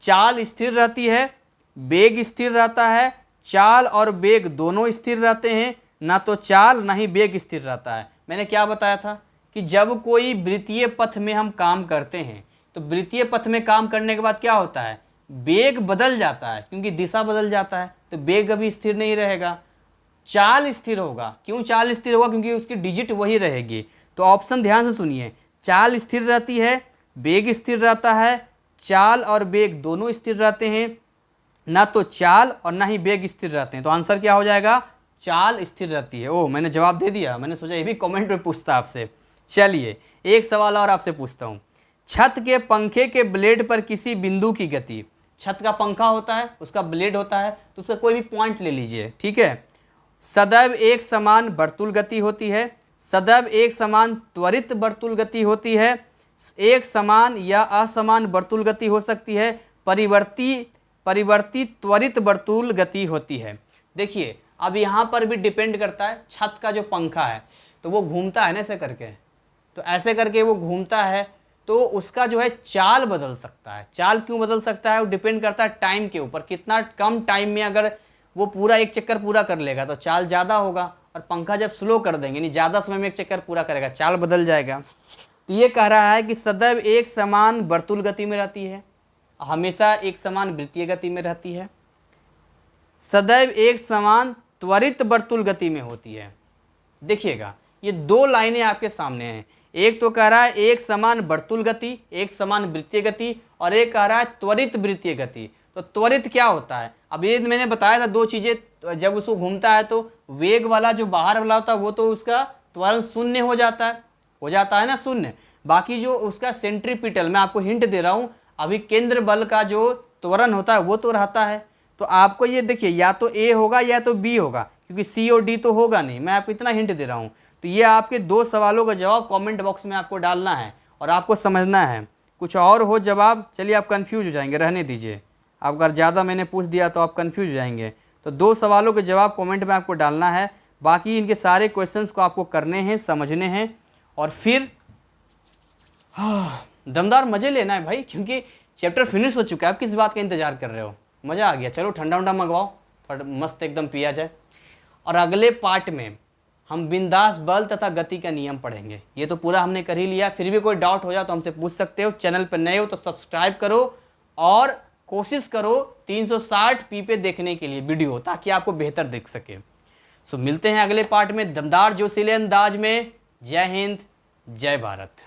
चाल स्थिर रहती है, वेग स्थिर रहता है, चाल और वेग दोनों स्थिर रहते हैं, ना तो चाल ना ही वेग स्थिर रहता है। मैंने क्या बताया था कि जब कोई वृत्तीय पथ में हम काम करते हैं तो वृत्तीय पथ में काम करने के बाद क्या होता है? वेग बदल जाता है, क्योंकि दिशा बदल जाता है, तो वेग अभी स्थिर नहीं रहेगा, चाल स्थिर होगा। क्यों चाल स्थिर होगा? क्योंकि उसकी डिजिट वही रहेगी। तो ऑप्शन ध्यान से सुनिए, चाल स्थिर रहती है, वेग स्थिर रहता है, चाल और वेग दोनों स्थिर रहते हैं, ना तो चाल और ना ही वेग स्थिर रहते हैं। तो आंसर क्या हो जाएगा? चाल स्थिर रहती है। ओह, मैंने जवाब दे दिया, मैंने सोचा ये भी कमेंट में पूछता आपसे। चलिए एक सवाल और आपसे पूछता हूँ। छत के पंखे के ब्लेड पर किसी बिंदु की गति, छत का पंखा होता है, उसका ब्लेड होता है, तो उसका कोई भी पॉइंट ले लीजिए, ठीक है। सदैव एक समान वर्तुल गति होती है, सदैव एक समान त्वरित वर्तुल गति होती है, एक समान या असमान वर्तुल गति हो सकती है, परिवर्ती त्वरित वर्तुल गति होती है। देखिए अब यहाँ पर भी डिपेंड करता है, छत का जो पंखा है तो वो घूमता है ना ऐसे करके, तो ऐसे करके वो घूमता है, तो उसका जो है चाल बदल सकता है। चाल क्यों बदल सकता है? वो डिपेंड करता है टाइम के ऊपर, कितना कम टाइम में अगर वो पूरा एक चक्कर पूरा कर लेगा तो चाल ज़्यादा होगा, और पंखा जब स्लो कर देंगे यानी ज़्यादा समय में एक चक्कर पूरा करेगा, चाल बदल जाएगा। तो ये कह रहा है कि सदैव एक समान वर्तुल गति में रहती है, हमेशा एक समान वृत्तीय गति में रहती है, सदैव एक समान त्वरित वर्तुल गति में होती है। देखिएगा ये दो लाइनें आपके सामने हैं, एक तो कह रहा है एक समान वर्तुल गति, एक समान वृत्तीय गति, और एक कह रहा है त्वरित वृत्तीय गति। तो त्वरित क्या होता है? अब ये मैंने बताया था दो चीजें, जब उसको घूमता है तो वेग वाला जो बाहर वाला होता है वो तो उसका त्वरण शून्य हो जाता है ना शून्य। बाकी जो उसका सेंट्रीपिटल, मैं आपको हिंट दे रहा हूँ, अभी केंद्र बल का जो त्वरण होता है वो तो रहता है। तो आपको ये देखिए या तो ए होगा या तो बी होगा, क्योंकि सी और डी तो होगा नहीं। मैं आपको इतना हिंट दे रहा हूँ। तो ये आपके दो सवालों का जवाब कमेंट बॉक्स में आपको डालना है और आपको समझना है। कुछ और हो जवाब, चलिए आप कंफ्यूज हो जाएंगे, रहने दीजिए। आप अगर ज़्यादा मैंने पूछ दिया तो आप कंफ्यूज हो जाएंगे। तो दो सवालों के जवाब कमेंट में आपको डालना है, बाकी इनके सारे क्वेश्चंस को आपको करने हैं, समझने हैं, और फिर दमदार मजे लेना है भाई, क्योंकि चैप्टर फिनिश हो चुका है। आप किस बात का इंतजार कर रहे हो? मज़ा आ गया, चलो ठंडा उंडा मंगवाओ, थोड़ा मस्त एकदम पिया जाए। और अगले पार्ट में हम बिंदास बल तथा गति का नियम पढ़ेंगे। ये तो पूरा हमने कर ही लिया, फिर भी कोई डाउट हो जाए तो हमसे पूछ सकते हो। चैनल पर नए हो तो सब्सक्राइब करो और कोशिश करो 360p पे देखने के लिए वीडियो, ताकि आपको बेहतर दिख सके। सो मिलते हैं अगले पार्ट में दमदार जोशीले अंदाज में। जय हिंद, जय भारत।